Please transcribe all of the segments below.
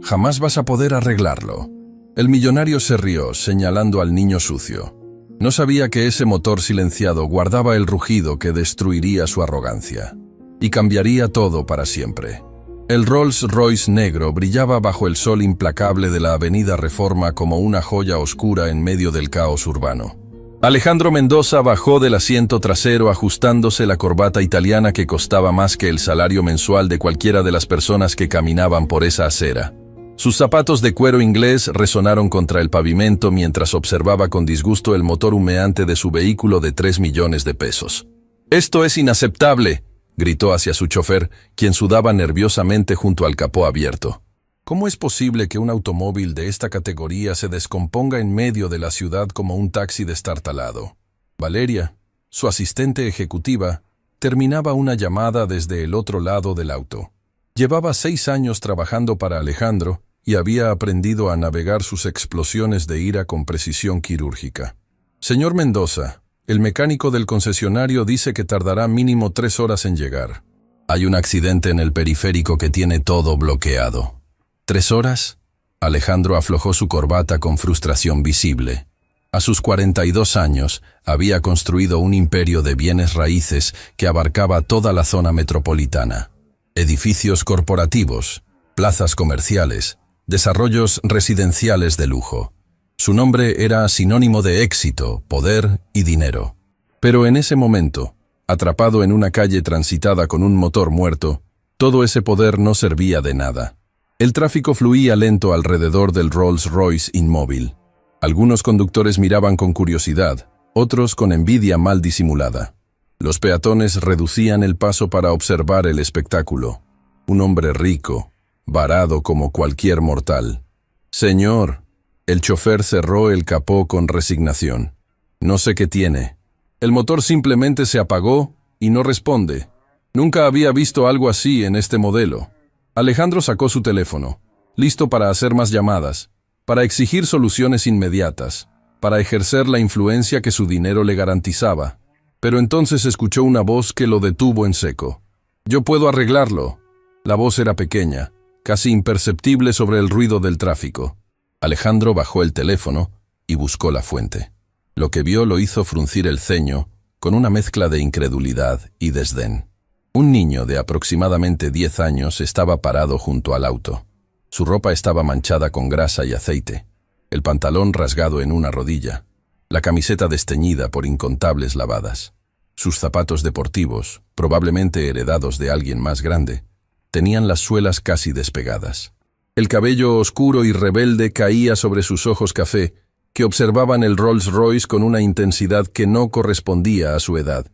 Jamás vas a poder arreglarlo. El millonario se rió, señalando al niño sucio. No sabía que ese motor silenciado guardaba el rugido que destruiría su arrogancia. Y cambiaría todo para siempre. El Rolls-Royce negro brillaba bajo el sol implacable de la avenida Reforma como una joya oscura en medio del caos urbano. Alejandro Mendoza bajó del asiento trasero ajustándose la corbata italiana que costaba más que el salario mensual de cualquiera de las personas que caminaban por esa acera. Sus zapatos de cuero inglés resonaron contra el pavimento mientras observaba con disgusto el motor humeante de su vehículo de 3 millones de pesos. «¡Esto es inaceptable!», gritó hacia su chofer, quien sudaba nerviosamente junto al capó abierto. ¿Cómo es posible que un automóvil de esta categoría se descomponga en medio de la ciudad como un taxi destartalado? Valeria, su asistente ejecutiva, terminaba una llamada desde el otro lado del auto. Llevaba 6 años trabajando para Alejandro y había aprendido a navegar sus explosiones de ira con precisión quirúrgica. «Señor Mendoza, el mecánico del concesionario dice que tardará mínimo 3 horas en llegar. Hay un accidente en el periférico que tiene todo bloqueado». ¿3 horas? Alejandro aflojó su corbata con frustración visible. A sus 42 años, había construido un imperio de bienes raíces que abarcaba toda la zona metropolitana. Edificios corporativos, plazas comerciales, desarrollos residenciales de lujo. Su nombre era sinónimo de éxito, poder y dinero. Pero en ese momento, atrapado en una calle transitada con un motor muerto, todo ese poder no servía de nada. El tráfico fluía lento alrededor del Rolls-Royce inmóvil. Algunos conductores miraban con curiosidad, otros con envidia mal disimulada. Los peatones reducían el paso para observar el espectáculo. Un hombre rico, varado como cualquier mortal. «Señor», el chofer cerró el capó con resignación. «No sé qué tiene. El motor simplemente se apagó y no responde. Nunca había visto algo así en este modelo». Alejandro sacó su teléfono, listo para hacer más llamadas, para exigir soluciones inmediatas, para ejercer la influencia que su dinero le garantizaba. Pero entonces escuchó una voz que lo detuvo en seco. «Yo puedo arreglarlo». La voz era pequeña, casi imperceptible sobre el ruido del tráfico. Alejandro bajó el teléfono y buscó la fuente. Lo que vio lo hizo fruncir el ceño, con una mezcla de incredulidad y desdén. Un niño de aproximadamente 10 años estaba parado junto al auto. Su ropa estaba manchada con grasa y aceite, el pantalón rasgado en una rodilla, la camiseta desteñida por incontables lavadas. Sus zapatos deportivos, probablemente heredados de alguien más grande, tenían las suelas casi despegadas. El cabello oscuro y rebelde caía sobre sus ojos café, que observaban el Rolls-Royce con una intensidad que no correspondía a su edad.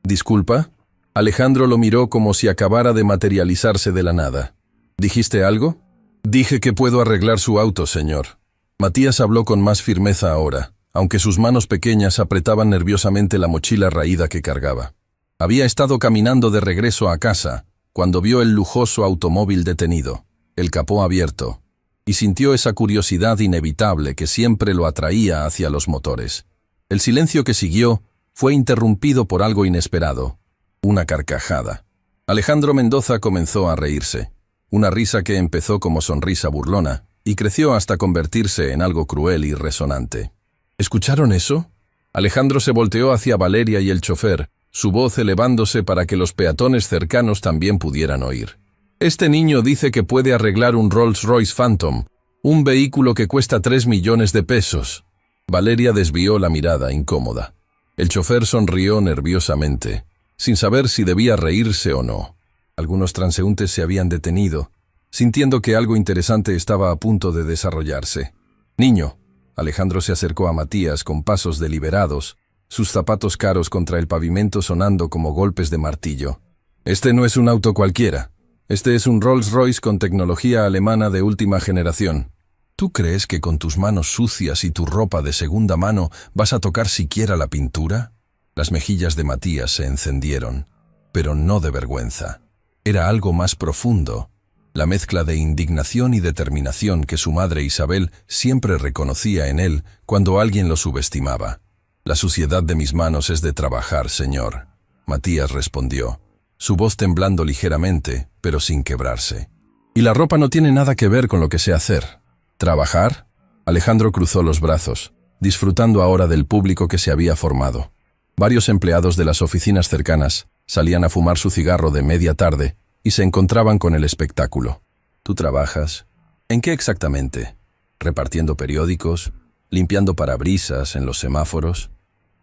«¿Disculpa?» Alejandro lo miró como si acabara de materializarse de la nada. «¿Dijiste algo?» «Dije que puedo arreglar su auto, señor». Matías habló con más firmeza ahora, aunque sus manos pequeñas apretaban nerviosamente la mochila raída que cargaba. Había estado caminando de regreso a casa, cuando vio el lujoso automóvil detenido, el capó abierto, y sintió esa curiosidad inevitable que siempre lo atraía hacia los motores. El silencio que siguió fue interrumpido por algo inesperado. Una carcajada. Alejandro Mendoza comenzó a reírse. Una risa que empezó como sonrisa burlona y creció hasta convertirse en algo cruel y resonante. ¿Escucharon eso? Alejandro se volteó hacia Valeria y el chofer, su voz elevándose para que los peatones cercanos también pudieran oír. «Este niño dice que puede arreglar un Rolls-Royce Phantom, un vehículo que cuesta 3 millones de pesos». Valeria desvió la mirada, incómoda. El chofer sonrió nerviosamente, sin saber si debía reírse o no. Algunos transeúntes se habían detenido, sintiendo que algo interesante estaba a punto de desarrollarse. «Niño». Alejandro se acercó a Matías con pasos deliberados, sus zapatos caros contra el pavimento sonando como golpes de martillo. «Este no es un auto cualquiera. Este es un Rolls-Royce con tecnología alemana de última generación. ¿Tú crees que con tus manos sucias y tu ropa de segunda mano vas a tocar siquiera la pintura?» Las mejillas de Matías se encendieron, pero no de vergüenza. Era algo más profundo, la mezcla de indignación y determinación que su madre Isabel siempre reconocía en él cuando alguien lo subestimaba. «La suciedad de mis manos es de trabajar, señor», Matías respondió, su voz temblando ligeramente, pero sin quebrarse. Y la ropa no tiene nada que ver con lo que sé hacer. ¿Trabajar? Alejandro cruzó los brazos, disfrutando ahora del público que se había formado. Varios empleados de las oficinas cercanas salían a fumar su cigarro de media tarde y se encontraban con el espectáculo. ¿Tú trabajas? ¿En qué exactamente? ¿Repartiendo periódicos? ¿Limpiando parabrisas en los semáforos?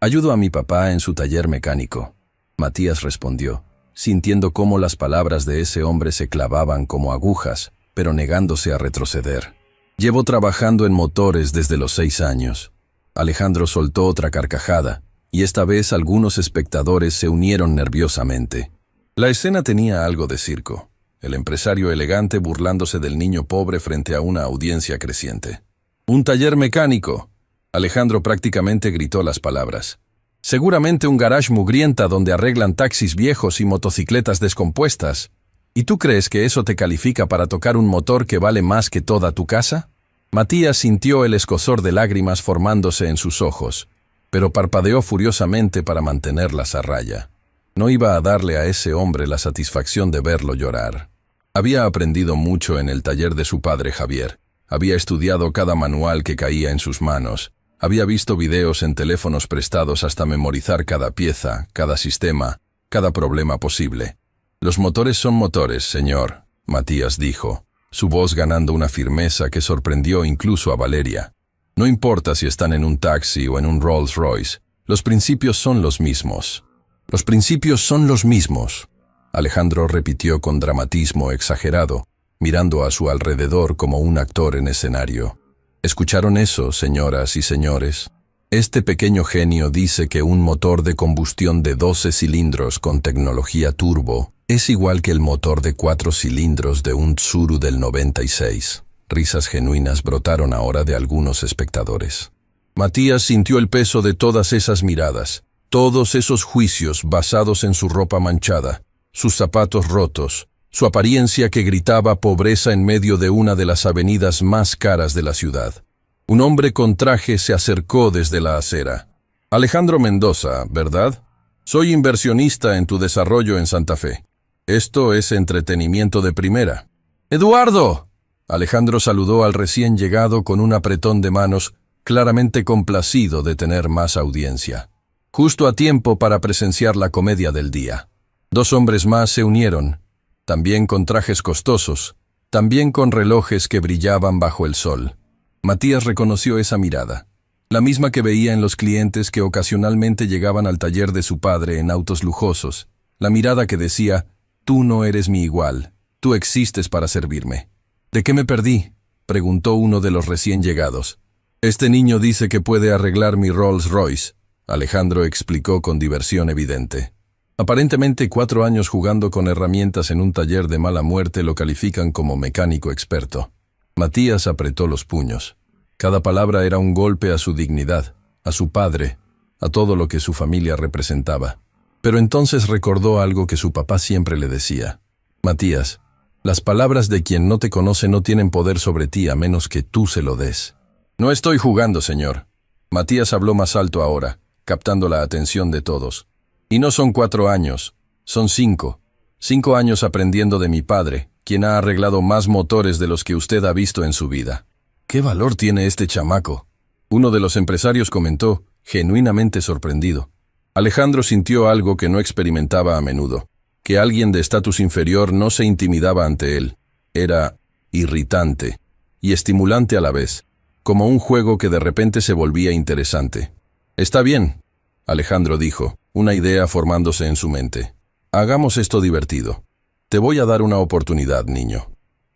Ayudo a mi papá en su taller mecánico. Matías respondió, sintiendo cómo las palabras de ese hombre se clavaban como agujas, pero negándose a retroceder. Llevo trabajando en motores desde los 6 años. Alejandro soltó otra carcajada, y esta vez algunos espectadores se unieron nerviosamente. La escena tenía algo de circo. El empresario elegante burlándose del niño pobre frente a una audiencia creciente. «¡Un taller mecánico!», Alejandro prácticamente gritó las palabras. «Seguramente un garage mugrienta donde arreglan taxis viejos y motocicletas descompuestas. ¿Y tú crees que eso te califica para tocar un motor que vale más que toda tu casa?». Matías sintió el escozor de lágrimas formándose en sus ojos, pero parpadeó furiosamente para mantenerlas a raya. No iba a darle a ese hombre la satisfacción de verlo llorar. Había aprendido mucho en el taller de su padre Javier. Había estudiado cada manual que caía en sus manos. Había visto videos en teléfonos prestados hasta memorizar cada pieza, cada sistema, cada problema posible. «Los motores son motores, señor», Matías dijo, su voz ganando una firmeza que sorprendió incluso a Valeria. «No importa si están en un taxi o en un Rolls Royce, los principios son los mismos». «Los principios son los mismos», Alejandro repitió con dramatismo exagerado, mirando a su alrededor como un actor en escenario. ¿Escucharon eso, señoras y señores? Este pequeño genio dice que un motor de combustión de 12 cilindros con tecnología turbo es igual que el motor de 4 cilindros de un Tsuru del 96. Risas genuinas brotaron ahora de algunos espectadores. Matías sintió el peso de todas esas miradas, todos esos juicios basados en su ropa manchada, sus zapatos rotos, su apariencia que gritaba pobreza en medio de una de las avenidas más caras de la ciudad. Un hombre con traje se acercó desde la acera. «Alejandro Mendoza, ¿verdad? Soy inversionista en tu desarrollo en Santa Fe. Esto es entretenimiento de primera». «¡Eduardo!», Alejandro saludó al recién llegado con un apretón de manos, claramente complacido de tener más audiencia. Justo a tiempo para presenciar la comedia del día. 2 hombres más se unieron, también con trajes costosos, también con relojes que brillaban bajo el sol. Matías reconoció esa mirada, la misma que veía en los clientes que ocasionalmente llegaban al taller de su padre en autos lujosos, la mirada que decía, «Tú no eres mi igual, tú existes para servirme». «¿De qué me perdí?», preguntó uno de los recién llegados. «Este niño dice que puede arreglar mi Rolls Royce», Alejandro explicó con diversión evidente. Aparentemente 4 años jugando con herramientas en un taller de mala muerte lo califican como mecánico experto. Matías apretó los puños. Cada palabra era un golpe a su dignidad, a su padre, a todo lo que su familia representaba. Pero entonces recordó algo que su papá siempre le decía. «Matías, las palabras de quien no te conoce no tienen poder sobre ti a menos que tú se lo des». «No estoy jugando, señor». Matías habló más alto ahora, captando la atención de todos. «Y no son 4 años, son 5. 5 años aprendiendo de mi padre, quien ha arreglado más motores de los que usted ha visto en su vida». «¿Qué valor tiene este chamaco?», uno de los empresarios comentó, genuinamente sorprendido. Alejandro sintió algo que no experimentaba a menudo, que alguien de estatus inferior no se intimidaba ante él. Era irritante y estimulante a la vez, como un juego que de repente se volvía interesante. «Está bien», Alejandro dijo, una idea formándose en su mente. «Hagamos esto divertido. Te voy a dar una oportunidad, niño».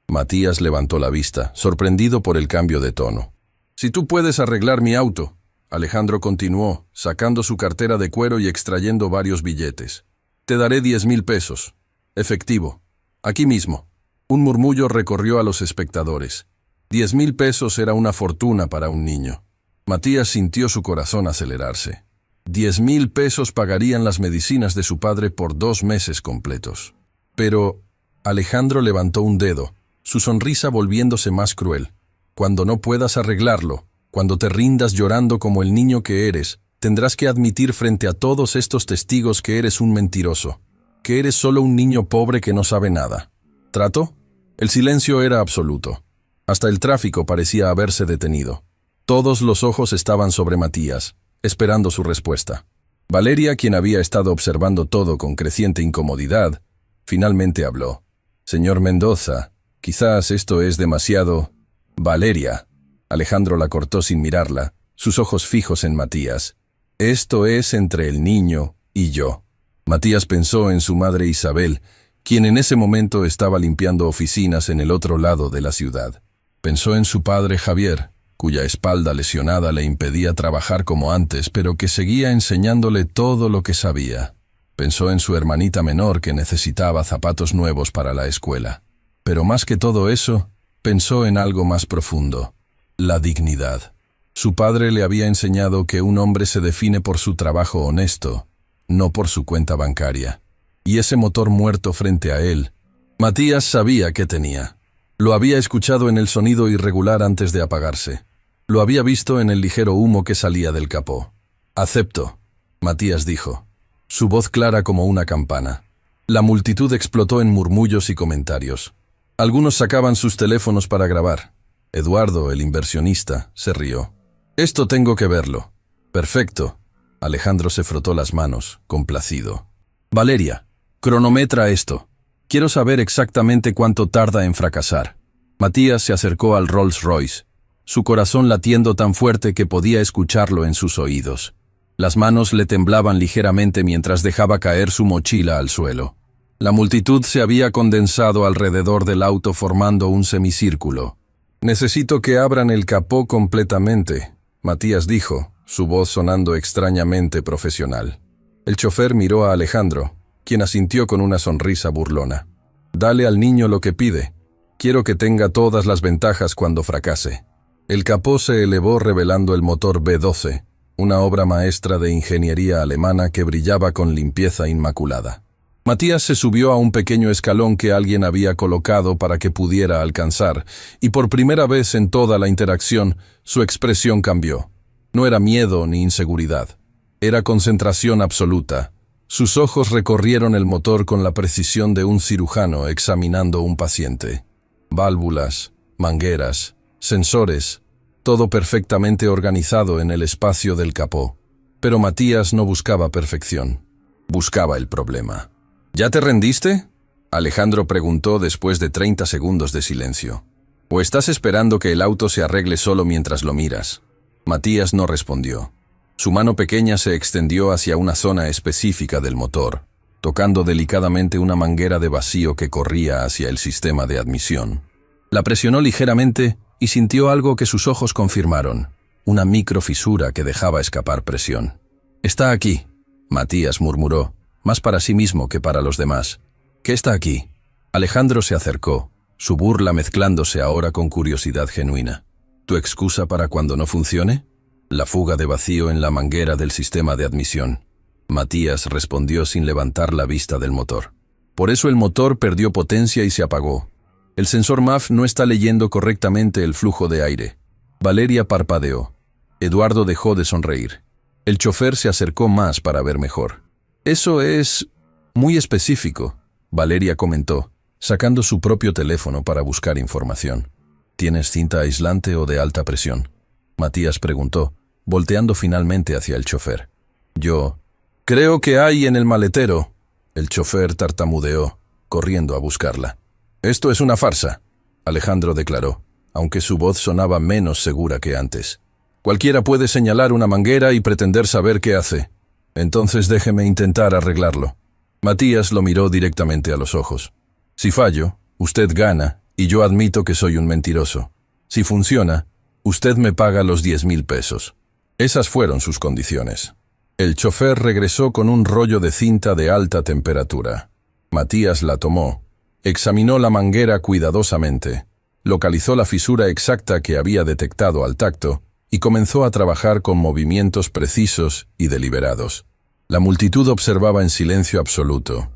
Matías levantó la vista, sorprendido por el cambio de tono. «Si tú puedes arreglar mi auto», Alejandro continuó, sacando su cartera de cuero y extrayendo varios billetes. «Te daré 10,000 pesos. Efectivo. Aquí mismo». Un murmullo recorrió a los espectadores. 10,000 pesos era una fortuna para un niño. Matías sintió su corazón acelerarse. 10,000 pesos pagarían las medicinas de su padre por 2 meses completos. Pero Alejandro levantó un dedo, su sonrisa volviéndose más cruel. «Cuando no puedas arreglarlo, cuando te rindas llorando como el niño que eres, tendrás que admitir frente a todos estos testigos que eres un mentiroso, que eres solo un niño pobre que no sabe nada. ¿Trato?». El silencio era absoluto. Hasta el tráfico parecía haberse detenido. Todos los ojos estaban sobre Matías, esperando su respuesta. Valeria, quien había estado observando todo con creciente incomodidad, finalmente habló. «Señor Mendoza, quizás esto es demasiado...» «Valeria», Alejandro la cortó sin mirarla, sus ojos fijos en Matías. «Esto es entre el niño y yo». Matías pensó en su madre Isabel, quien en ese momento estaba limpiando oficinas en el otro lado de la ciudad. Pensó en su padre Javier, cuya espalda lesionada le impedía trabajar como antes, pero que seguía enseñándole todo lo que sabía. Pensó en su hermanita menor que necesitaba zapatos nuevos para la escuela. Pero más que todo eso, pensó en algo más profundo: la dignidad. Su padre le había enseñado que un hombre se define por su trabajo honesto, no por su cuenta bancaria. Y ese motor muerto frente a él, Matías sabía que tenía. Lo había escuchado en el sonido irregular antes de apagarse. Lo había visto en el ligero humo que salía del capó. «Acepto», Matías dijo, su voz clara como una campana. La multitud explotó en murmullos y comentarios. Algunos sacaban sus teléfonos para grabar. Eduardo, el inversionista, se rió. «Esto tengo que verlo». «Perfecto». Alejandro se frotó las manos, complacido. «Valeria, cronometra esto. Quiero saber exactamente cuánto tarda en fracasar». Matías se acercó al Rolls Royce, su corazón latiendo tan fuerte que podía escucharlo en sus oídos. Las manos le temblaban ligeramente mientras dejaba caer su mochila al suelo. La multitud se había condensado alrededor del auto formando un semicírculo. «Necesito que abran el capó completamente», Matías dijo, su voz sonando extrañamente profesional. El chofer miró a Alejandro, quien asintió con una sonrisa burlona. «Dale al niño lo que pide. Quiero que tenga todas las ventajas cuando fracase». El capó se elevó revelando el motor B12, una obra maestra de ingeniería alemana que brillaba con limpieza inmaculada. Matías se subió a un pequeño escalón que alguien había colocado para que pudiera alcanzar, y por primera vez en toda la interacción, su expresión cambió. No era miedo ni inseguridad. Era concentración absoluta. Sus ojos recorrieron el motor con la precisión de un cirujano examinando un paciente. Válvulas, mangueras, sensores, todo perfectamente organizado en el espacio del capó. Pero Matías no buscaba perfección. Buscaba el problema. «¿Ya te rendiste?», Alejandro preguntó después de 30 segundos de silencio. «¿O estás esperando que el auto se arregle solo mientras lo miras?». Matías no respondió. Su mano pequeña se extendió hacia una zona específica del motor, tocando delicadamente una manguera de vacío que corría hacia el sistema de admisión. La presionó ligeramente y sintió algo que sus ojos confirmaron, una microfisura que dejaba escapar presión. «Está aquí», Matías murmuró, más para sí mismo que para los demás. «¿Qué está aquí?». Alejandro se acercó, su burla mezclándose ahora con curiosidad genuina. «¿Tu excusa para cuando no funcione?». «La fuga de vacío en la manguera del sistema de admisión», Matías respondió sin levantar la vista del motor. «Por eso el motor perdió potencia y se apagó. El sensor MAF no está leyendo correctamente el flujo de aire». Valeria parpadeó. Eduardo dejó de sonreír. El chofer se acercó más para ver mejor. «Eso es muy específico», Valeria comentó, sacando su propio teléfono para buscar información. «¿Tienes cinta aislante o de alta presión?», Matías preguntó, volteando finalmente hacia el chofer. «Yo creo que hay en el maletero», el chofer tartamudeó, corriendo a buscarla. «Esto es una farsa», Alejandro declaró, aunque su voz sonaba menos segura que antes. «Cualquiera puede señalar una manguera y pretender saber qué hace. Entonces déjeme intentar arreglarlo». Matías lo miró directamente a los ojos. «Si fallo, usted gana, y yo admito que soy un mentiroso. Si funciona, usted me paga los 10.000 pesos». Esas fueron sus condiciones. El chofer regresó con un rollo de cinta de alta temperatura. Matías la tomó, examinó la manguera cuidadosamente, localizó la fisura exacta que había detectado al tacto y comenzó a trabajar con movimientos precisos y deliberados. La multitud observaba en silencio absoluto.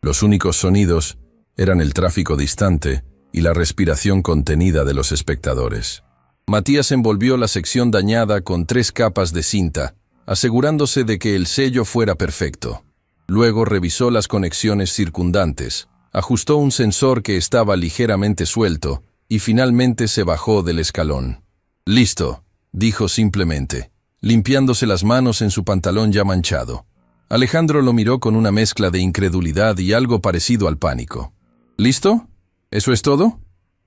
Los únicos sonidos eran el tráfico distante y la respiración contenida de los espectadores. Matías envolvió la sección dañada con 3 capas de cinta, asegurándose de que el sello fuera perfecto. Luego revisó las conexiones circundantes, Ajustó un sensor que estaba ligeramente suelto y finalmente se bajó del escalón. «Listo», dijo simplemente, limpiándose las manos en su pantalón ya manchado. Alejandro lo miró con una mezcla de incredulidad y algo parecido al pánico. «¿Listo? ¿Eso es todo?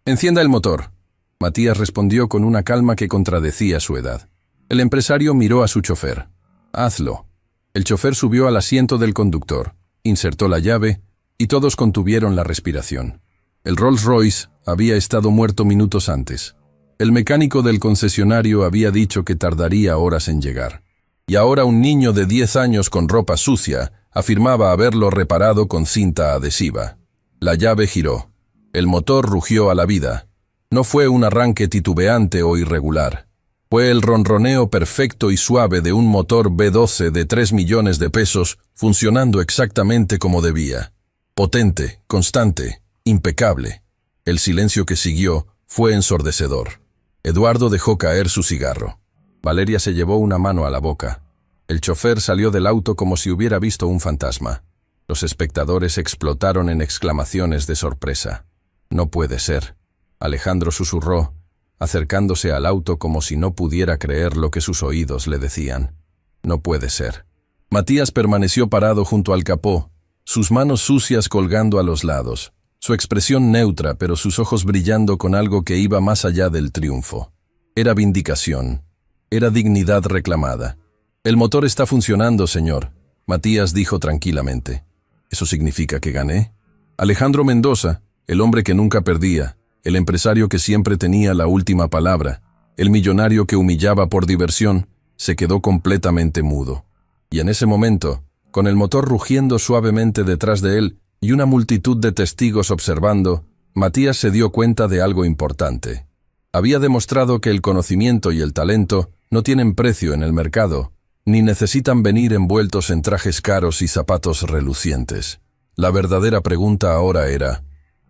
Encienda el motor». Matías respondió con una calma que contradecía su edad. El empresario miró a su chofer. «Hazlo». El chofer subió al asiento del conductor, insertó la llave y todos contuvieron la respiración. El Rolls-Royce había estado muerto minutos antes. El mecánico del concesionario había dicho que tardaría horas en llegar. Y ahora un niño de 10 años con ropa sucia afirmaba haberlo reparado con cinta adhesiva. La llave giró. El motor rugió a la vida. No fue un arranque titubeante o irregular. Fue el ronroneo perfecto y suave de un motor V12 de 3 millones de pesos funcionando exactamente como debía. Potente, constante, impecable. El silencio que siguió fue ensordecedor. Eduardo dejó caer su cigarro. Valeria se llevó una mano a la boca. El chofer salió del auto como si hubiera visto un fantasma. Los espectadores explotaron en exclamaciones de sorpresa. «No puede ser», Alejandro susurró, acercándose al auto como si no pudiera creer lo que sus oídos le decían. «No puede ser». Matías permaneció parado junto al capó, sus manos sucias colgando a los lados, su expresión neutra pero sus ojos brillando con algo que iba más allá del triunfo. Era vindicación, era dignidad reclamada. «El motor está funcionando, señor», Matías dijo tranquilamente. «¿Eso significa que gané?» Alejandro Mendoza, el hombre que nunca perdía, el empresario que siempre tenía la última palabra, el millonario que humillaba por diversión, se quedó completamente mudo. Y en ese momento, con el motor rugiendo suavemente detrás de él y una multitud de testigos observando, Matías se dio cuenta de algo importante. Había demostrado que el conocimiento y el talento no tienen precio en el mercado, ni necesitan venir envueltos en trajes caros y zapatos relucientes. La verdadera pregunta ahora era,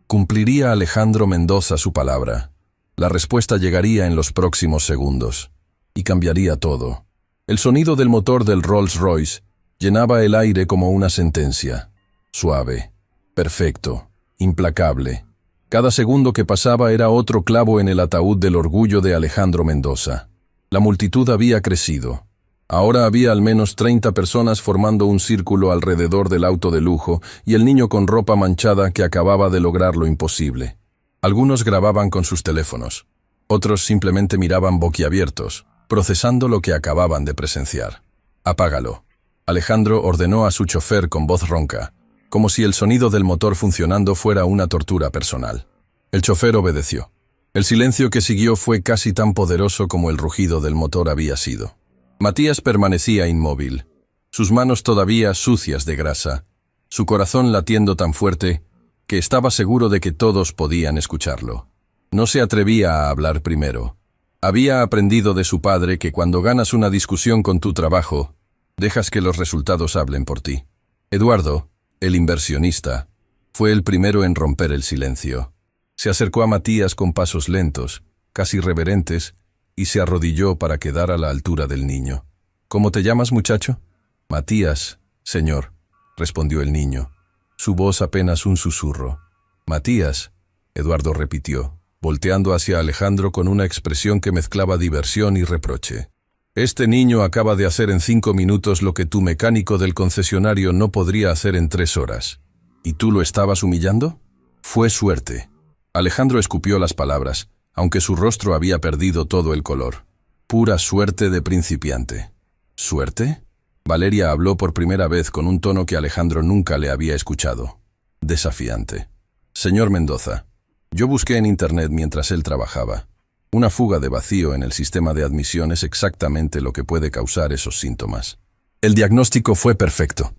¿cumpliría Alejandro Mendoza su palabra? La respuesta llegaría en los próximos segundos, y cambiaría todo. El sonido del motor del Rolls-Royce llenaba el aire como una sentencia. Suave, perfecto, implacable. Cada segundo que pasaba era otro clavo en el ataúd del orgullo de Alejandro Mendoza. La multitud había crecido. Ahora había al menos 30 personas formando un círculo alrededor del auto de lujo y el niño con ropa manchada que acababa de lograr lo imposible. Algunos grababan con sus teléfonos. Otros simplemente miraban boquiabiertos, procesando lo que acababan de presenciar. «Apágalo». Alejandro ordenó a su chofer con voz ronca, como si el sonido del motor funcionando fuera una tortura personal. El chofer obedeció. El silencio que siguió fue casi tan poderoso como el rugido del motor había sido. Matías permanecía inmóvil, sus manos todavía sucias de grasa, su corazón latiendo tan fuerte que estaba seguro de que todos podían escucharlo. No se atrevía a hablar primero. Había aprendido de su padre que cuando ganas una discusión con tu trabajo, dejas que los resultados hablen por ti. Eduardo, el inversionista, fue el primero en romper el silencio. Se acercó a Matías con pasos lentos, casi reverentes, y se arrodilló para quedar a la altura del niño. «¿Cómo te llamas, muchacho?» «Matías, señor», respondió el niño, su voz apenas un susurro. «Matías», Eduardo repitió, volteando hacia Alejandro con una expresión que mezclaba diversión y reproche. «Este niño acaba de hacer en 5 minutos lo que tu mecánico del concesionario no podría hacer en 3 horas. ¿Y tú lo estabas humillando?» «Fue suerte». Alejandro escupió las palabras, aunque su rostro había perdido todo el color. «Pura suerte de principiante». «¿Suerte?» Valeria habló por primera vez con un tono que Alejandro nunca le había escuchado. Desafiante. «Señor Mendoza, yo busqué en internet mientras él trabajaba. Una fuga de vacío en el sistema de admisión es exactamente lo que puede causar esos síntomas. El diagnóstico fue perfecto».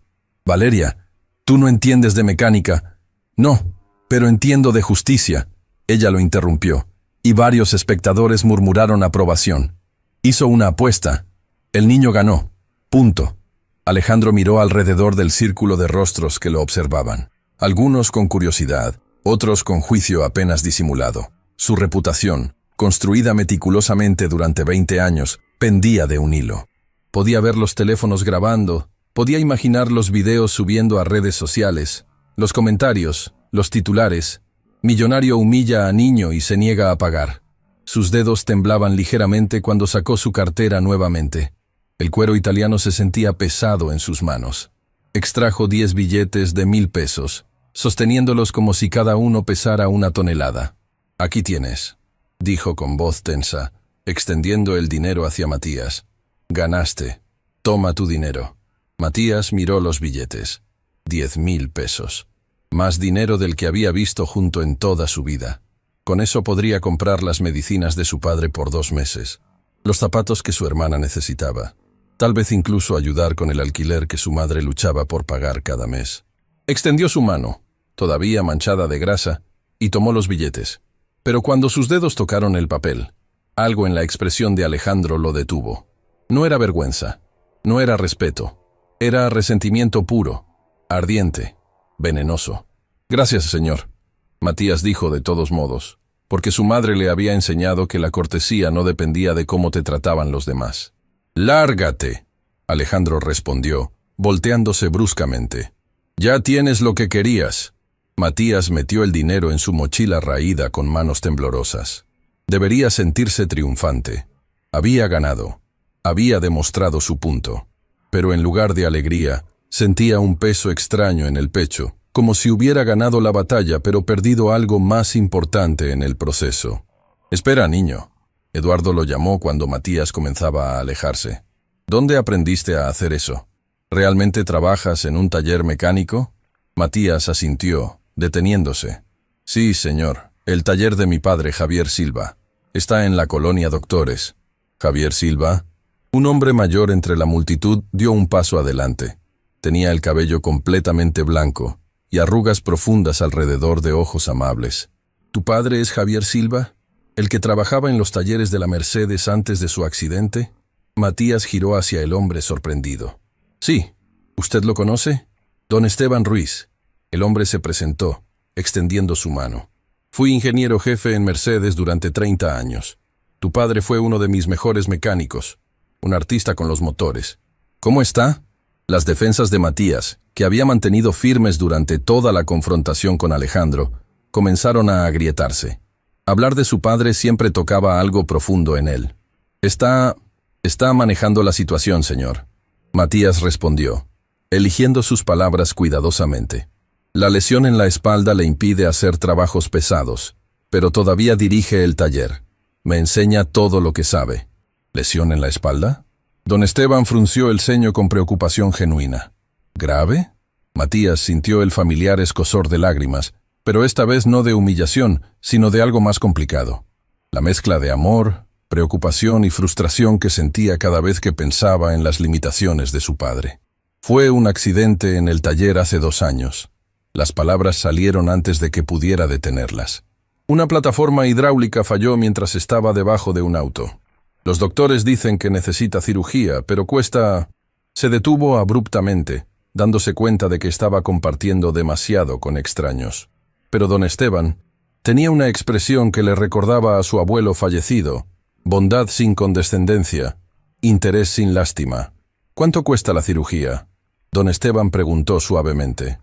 «Valeria, tú no entiendes de mecánica». «No, pero entiendo de justicia». Ella lo interrumpió, y varios espectadores murmuraron aprobación. Hizo una apuesta. El niño ganó. Punto. Alejandro miró alrededor del círculo de rostros que lo observaban. Algunos con curiosidad, otros con juicio apenas disimulado. Su reputación, construida meticulosamente durante 20 años, pendía de un hilo. Podía ver los teléfonos grabando, podía imaginar los videos subiendo a redes sociales, los comentarios, Los titulares. Millonario humilla a niño y se niega a pagar. Sus dedos temblaban ligeramente cuando sacó su cartera nuevamente. El cuero italiano se sentía pesado en sus manos. Extrajo 10 billetes de 1000 pesos, sosteniéndolos como si cada uno pesara 1 tonelada. «Aquí tienes», dijo con voz tensa, extendiendo el dinero hacia Matías. «Ganaste. Toma tu dinero». Matías miró los billetes. 10.000 pesos. Más dinero del que había visto junto en toda su vida. Con eso podría comprar las medicinas de su padre por 2 meses, los zapatos que su hermana necesitaba, tal vez incluso ayudar con el alquiler que su madre luchaba por pagar cada mes. Extendió su mano, todavía manchada de grasa, y tomó los billetes. Pero cuando sus dedos tocaron el papel, algo en la expresión de Alejandro lo detuvo. No era vergüenza, no era respeto, era resentimiento puro, ardiente, venenoso. «Gracias, señor», Matías dijo de todos modos, porque su madre le había enseñado que la cortesía no dependía de cómo te trataban los demás. «Lárgate», Alejandro respondió, volteándose bruscamente. «Ya tienes lo que querías». Matías metió el dinero en su mochila raída con manos temblorosas. Debería sentirse triunfante. Había ganado. Había demostrado su punto. Pero en lugar de alegría, sentía un peso extraño en el pecho, como si hubiera ganado la batalla pero perdido algo más importante en el proceso. «Espera, niño», Eduardo lo llamó cuando Matías comenzaba a alejarse. «¿Dónde aprendiste a hacer eso? ¿Realmente trabajas en un taller mecánico?» Matías asintió, deteniéndose. «Sí, señor, el taller de mi padre, Javier Silva. Está en la colonia Doctores». «¿Javier Silva?» Un hombre mayor entre la multitud dio un paso adelante. Tenía el cabello completamente blanco y arrugas profundas alrededor de ojos amables. «¿Tu padre es Javier Silva? ¿El que trabajaba en los talleres de la Mercedes antes de su accidente?» Matías giró hacia el hombre sorprendido. «Sí. ¿Usted lo conoce?» «Don Esteban Ruiz». El hombre se presentó, extendiendo su mano. «Fui ingeniero jefe en Mercedes durante 30 años. Tu padre fue uno de mis mejores mecánicos, un artista con los motores. ¿Cómo está?» Las defensas de Matías, que había mantenido firmes durante toda la confrontación con Alejandro, comenzaron a agrietarse. Hablar de su padre siempre tocaba algo profundo en él. Está manejando la situación, señor». Matías respondió, eligiendo sus palabras cuidadosamente. «La lesión en la espalda le impide hacer trabajos pesados, pero todavía dirige el taller. Me enseña todo lo que sabe». «¿Lesión en la espalda?» Don Esteban frunció el ceño con preocupación genuina. «¿Grave?» Matías sintió el familiar escozor de lágrimas, pero esta vez no de humillación, sino de algo más complicado. La mezcla de amor, preocupación y frustración que sentía cada vez que pensaba en las limitaciones de su padre. «Fue un accidente en el taller hace 2 años». Las palabras salieron antes de que pudiera detenerlas. «Una plataforma hidráulica falló mientras estaba debajo de un auto. Los doctores dicen que necesita cirugía, pero cuesta...». Se detuvo abruptamente, dándose cuenta de que estaba compartiendo demasiado con extraños. Pero don Esteban tenía una expresión que le recordaba a su abuelo fallecido: bondad sin condescendencia, interés sin lástima. «¿Cuánto cuesta la cirugía?». Don Esteban preguntó suavemente.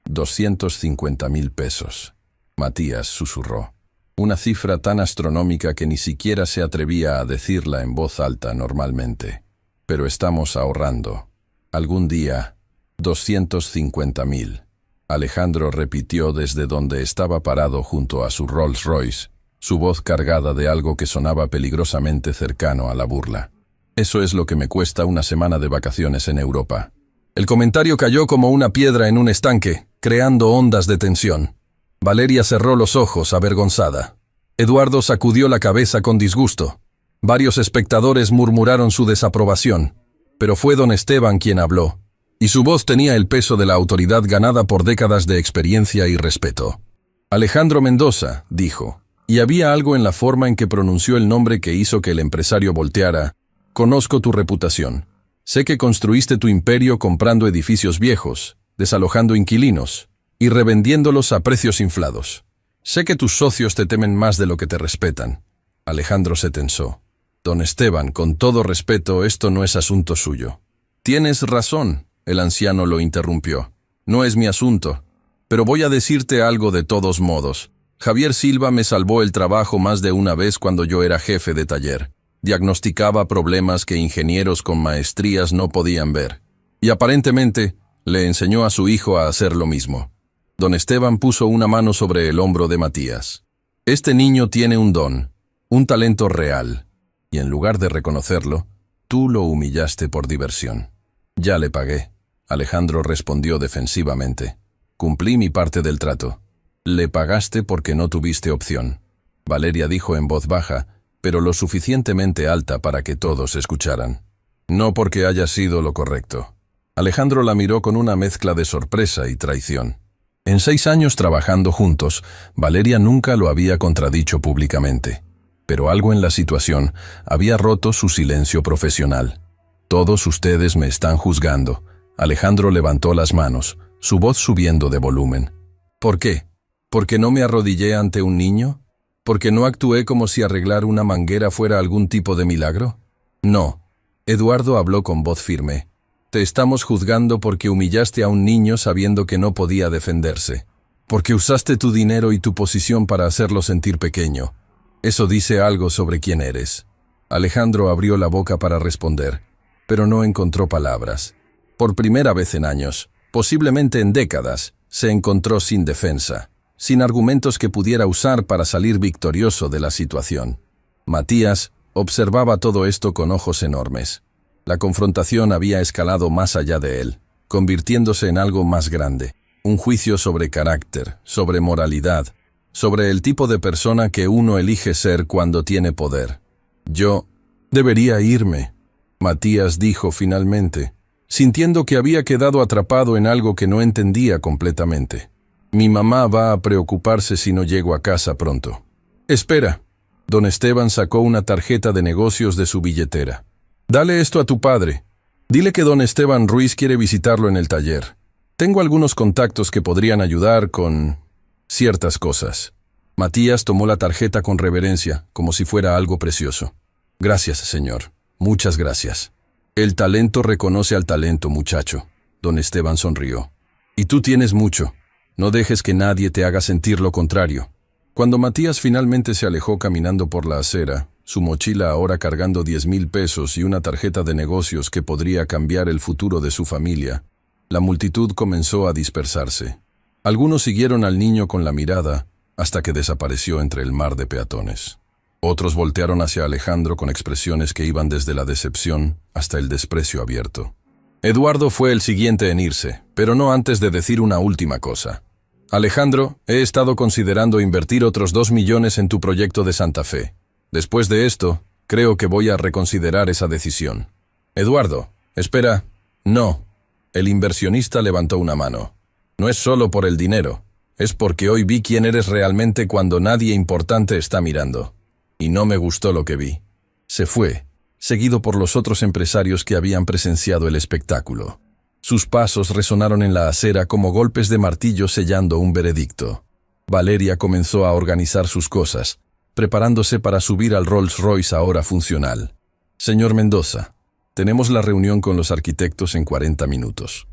250.000 pesos. Matías susurró. Una cifra tan astronómica que ni siquiera se atrevía a decirla en voz alta normalmente. «Pero estamos ahorrando. Algún día, 250.000. Alejandro repitió desde donde estaba parado junto a su Rolls Royce, su voz cargada de algo que sonaba peligrosamente cercano a la burla. «Eso es lo que me cuesta una semana de vacaciones en Europa». El comentario cayó como una piedra en un estanque, creando ondas de tensión. Valeria cerró los ojos, avergonzada. Eduardo sacudió la cabeza con disgusto. Varios espectadores murmuraron su desaprobación, pero fue don Esteban quien habló, y su voz tenía el peso de la autoridad ganada por décadas de experiencia y respeto. «Alejandro Mendoza», dijo, y había algo en la forma en que pronunció el nombre que hizo que el empresario volteara. «Conozco tu reputación. Sé que construiste tu imperio comprando edificios viejos, desalojando inquilinos y revendiéndolos a precios inflados. Sé que tus socios te temen más de lo que te respetan». Alejandro se tensó. «Don Esteban, con todo respeto, esto no es asunto suyo». «Tienes razón», el anciano lo interrumpió. «No es mi asunto. Pero voy a decirte algo de todos modos. Javier Silva me salvó el trabajo más de una vez cuando yo era jefe de taller. Diagnosticaba problemas que ingenieros con maestrías no podían ver. Y aparentemente le enseñó a su hijo a hacer lo mismo. Don Esteban puso una mano sobre el hombro de Matías. Este niño tiene un don, un talento real. Y en lugar de reconocerlo, tú lo humillaste por diversión. Ya le pagué. Alejandro respondió defensivamente. Cumplí mi parte del trato. Le pagaste porque no tuviste opción. Valeria dijo en voz baja, pero lo suficientemente alta para que todos escucharan. No porque haya sido lo correcto. Alejandro la miró con una mezcla de sorpresa y traición. En 6 años trabajando juntos, Valeria nunca lo había contradicho públicamente. Pero algo en la situación había roto su silencio profesional. Todos ustedes me están juzgando. Alejandro levantó las manos, su voz subiendo de volumen. ¿Por qué? ¿Porque no me arrodillé ante un niño? ¿Porque no actué como si arreglar una manguera fuera algún tipo de milagro? No. Eduardo habló con voz firme. Te estamos juzgando porque humillaste a un niño sabiendo que no podía defenderse. Porque usaste tu dinero y tu posición para hacerlo sentir pequeño. Eso dice algo sobre quién eres. Alejandro abrió la boca para responder, pero no encontró palabras. Por primera vez en años, posiblemente en décadas, se encontró sin defensa, sin argumentos que pudiera usar para salir victorioso de la situación. Matías observaba todo esto con ojos enormes. La confrontación había escalado más allá de él, convirtiéndose en algo más grande. Un juicio sobre carácter, sobre moralidad, sobre el tipo de persona que uno elige ser cuando tiene poder. Yo debería irme, Matías dijo finalmente, sintiendo que había quedado atrapado en algo que no entendía completamente. Mi mamá va a preocuparse si no llego a casa pronto. Espera. Don Esteban sacó una tarjeta de negocios de su billetera. Dale esto a tu padre. Dile que don Esteban Ruiz quiere visitarlo en el taller. Tengo algunos contactos que podrían ayudar con ciertas cosas. Matías tomó la tarjeta con reverencia, como si fuera algo precioso. Gracias, señor. Muchas gracias. El talento reconoce al talento, muchacho. Don Esteban sonrió. Y tú tienes mucho. No dejes que nadie te haga sentir lo contrario. Cuando Matías finalmente se alejó caminando por la acera, su mochila ahora cargando 10,000 pesos y una tarjeta de negocios que podría cambiar el futuro de su familia, la multitud comenzó a dispersarse. Algunos siguieron al niño con la mirada hasta que desapareció entre el mar de peatones. Otros voltearon hacia Alejandro con expresiones que iban desde la decepción hasta el desprecio abierto. Eduardo fue el siguiente en irse, pero no antes de decir una última cosa. Alejandro, he estado considerando invertir otros 2 millones en tu proyecto de Santa Fe. Después de esto, creo que voy a reconsiderar esa decisión. Eduardo, espera. No. El inversionista levantó una mano. No es solo por el dinero, es porque hoy vi quién eres realmente cuando nadie importante está mirando. Y no me gustó lo que vi. Se fue, seguido por los otros empresarios que habían presenciado el espectáculo. Sus pasos resonaron en la acera como golpes de martillo sellando un veredicto. Valeria comenzó a organizar sus cosas, preparándose para subir al Rolls Royce ahora funcional. Señor Mendoza, tenemos la reunión con los arquitectos en 40 minutos.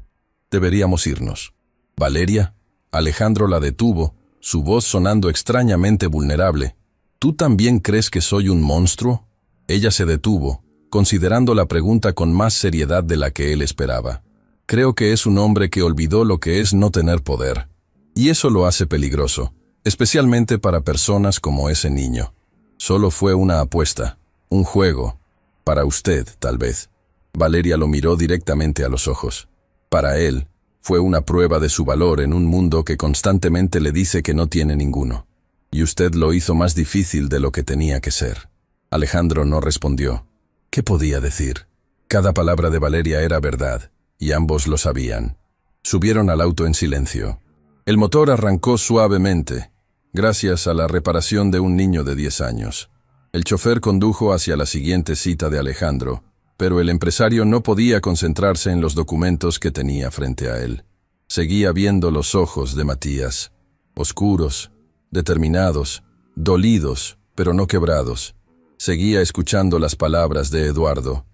Deberíamos irnos. Valeria, Alejandro la detuvo, su voz sonando extrañamente vulnerable. ¿Tú también crees que soy un monstruo? Ella se detuvo, considerando la pregunta con más seriedad de la que él esperaba. Creo que es un hombre que olvidó lo que es no tener poder. Y eso lo hace peligroso, especialmente para personas como ese niño. Solo fue una apuesta, un juego. Para usted, tal vez. Valeria lo miró directamente a los ojos. Para él, fue una prueba de su valor en un mundo que constantemente le dice que no tiene ninguno. Y usted lo hizo más difícil de lo que tenía que ser. Alejandro no respondió. ¿Qué podía decir? Cada palabra de Valeria era verdad, y ambos lo sabían. Subieron al auto en silencio. El motor arrancó suavemente, gracias a la reparación de un niño de 10 años. El chofer condujo hacia la siguiente cita de Alejandro, pero el empresario no podía concentrarse en los documentos que tenía frente a él. Seguía viendo los ojos de Matías, oscuros, determinados, dolidos, pero no quebrados. Seguía escuchando las palabras de Eduardo.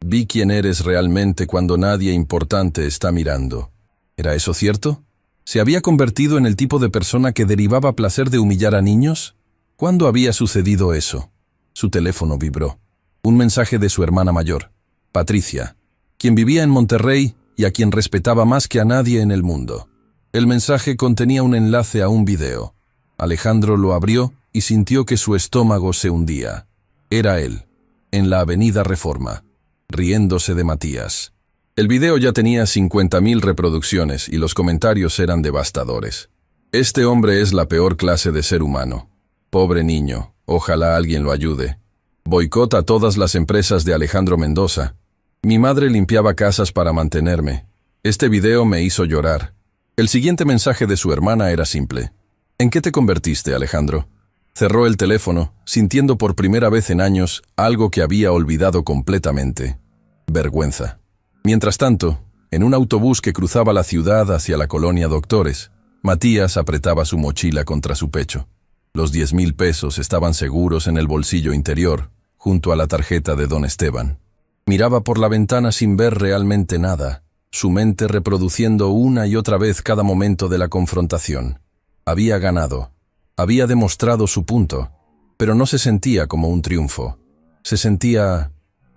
Vi quién eres realmente cuando nadie importante está mirando. ¿Era eso cierto? ¿Se había convertido en el tipo de persona que derivaba placer de humillar a niños? ¿Cuándo había sucedido eso? Su teléfono vibró. Un mensaje de su hermana mayor, Patricia, quien vivía en Monterrey y a quien respetaba más que a nadie en el mundo. El mensaje contenía un enlace a un video. Alejandro lo abrió y sintió que su estómago se hundía. Era él, en la avenida Reforma, riéndose de Matías. El video ya tenía 50.000 reproducciones y los comentarios eran devastadores. Este hombre es la peor clase de ser humano. Pobre niño, ojalá alguien lo ayude. Boicota a todas las empresas de Alejandro Mendoza. Mi madre limpiaba casas para mantenerme. Este video me hizo llorar. El siguiente mensaje de su hermana era simple. ¿En qué te convertiste, Alejandro? Cerró el teléfono, sintiendo por primera vez en años algo que había olvidado completamente. Vergüenza. Mientras tanto, en un autobús que cruzaba la ciudad hacia la colonia Doctores, Matías apretaba su mochila contra su pecho. Los 10,000 pesos estaban seguros en el bolsillo interior, junto a la tarjeta de don Esteban. Miraba por la ventana sin ver realmente nada, su mente reproduciendo una y otra vez cada momento de la confrontación. Había ganado. Había demostrado su punto, pero no se sentía como un triunfo. Se sentía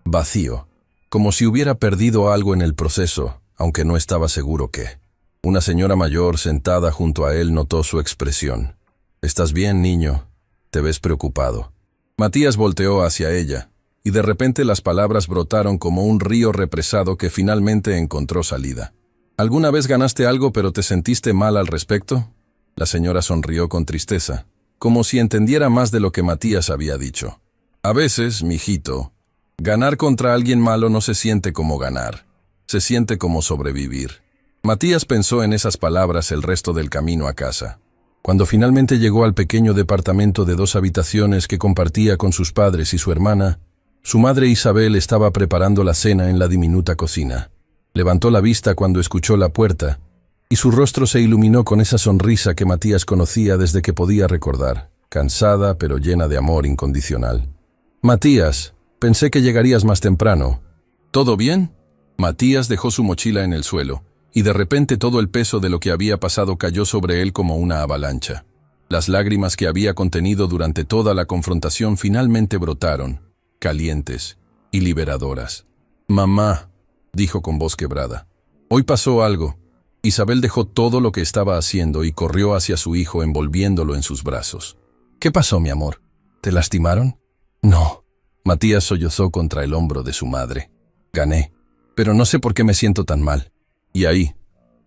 vacío, como si hubiera perdido algo en el proceso, aunque no estaba seguro qué. Una señora mayor sentada junto a él notó su expresión. «¿Estás bien, niño? Te ves preocupado». Matías volteó hacia ella, y de repente las palabras brotaron como un río represado que finalmente encontró salida. «¿Alguna vez ganaste algo pero te sentiste mal al respecto?» La señora sonrió con tristeza, como si entendiera más de lo que Matías había dicho. «A veces, mijito, ganar contra alguien malo no se siente como ganar, se siente como sobrevivir». Matías pensó en esas palabras el resto del camino a casa. Cuando finalmente llegó al pequeño departamento de 2 habitaciones que compartía con sus padres y su hermana, su madre Isabel estaba preparando la cena en la diminuta cocina. Levantó la vista cuando escuchó la puerta, y su rostro se iluminó con esa sonrisa que Matías conocía desde que podía recordar, cansada pero llena de amor incondicional. «Matías, pensé que llegarías más temprano. ¿Todo bien?» Matías dejó su mochila en el suelo, y de repente todo el peso de lo que había pasado cayó sobre él como una avalancha. Las lágrimas que había contenido durante toda la confrontación finalmente brotaron, calientes y liberadoras. «Mamá», dijo con voz quebrada, «hoy pasó algo». Isabel dejó todo lo que estaba haciendo y corrió hacia su hijo envolviéndolo en sus brazos. «¿Qué pasó, mi amor? ¿Te lastimaron?» «No». Matías sollozó contra el hombro de su madre. «Gané, pero no sé por qué me siento tan mal». Y ahí,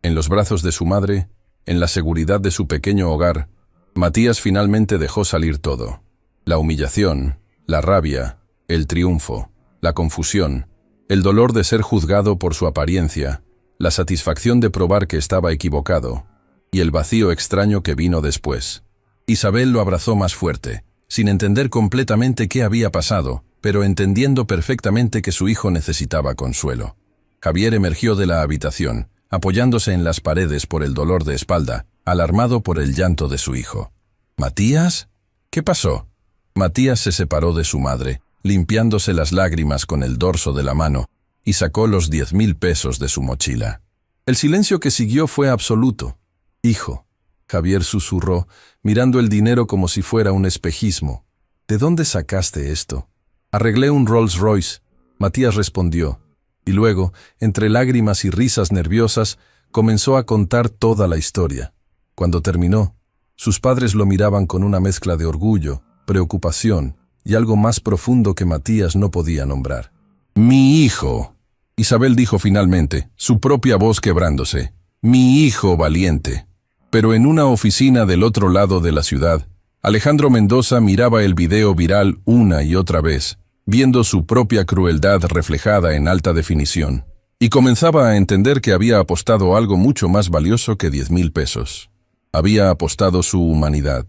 en los brazos de su madre, en la seguridad de su pequeño hogar, Matías finalmente dejó salir todo. La humillación, la rabia, el triunfo, la confusión, el dolor de ser juzgado por su apariencia, la satisfacción de probar que estaba equivocado, y el vacío extraño que vino después. Isabel lo abrazó más fuerte, sin entender completamente qué había pasado, pero entendiendo perfectamente que su hijo necesitaba consuelo. Javier emergió de la habitación, apoyándose en las paredes por el dolor de espalda, alarmado por el llanto de su hijo. «¿Matías? ¿Qué pasó?» Matías se separó de su madre, limpiándose las lágrimas con el dorso de la mano, y sacó los 10,000 pesos de su mochila. El silencio que siguió fue absoluto. «Hijo», Javier susurró, mirando el dinero como si fuera un espejismo. «¿De dónde sacaste esto?» «Arreglé un Rolls Royce», Matías respondió. Y luego, entre lágrimas y risas nerviosas, comenzó a contar toda la historia. Cuando terminó, sus padres lo miraban con una mezcla de orgullo, preocupación y algo más profundo que Matías no podía nombrar. «Mi hijo», Isabel dijo finalmente, su propia voz quebrándose. «Mi hijo valiente». Pero en una oficina del otro lado de la ciudad, Alejandro Mendoza miraba el video viral una y otra vez, viendo su propia crueldad reflejada en alta definición, y comenzaba a entender que había apostado algo mucho más valioso que 10,000 pesos. Había apostado su humanidad,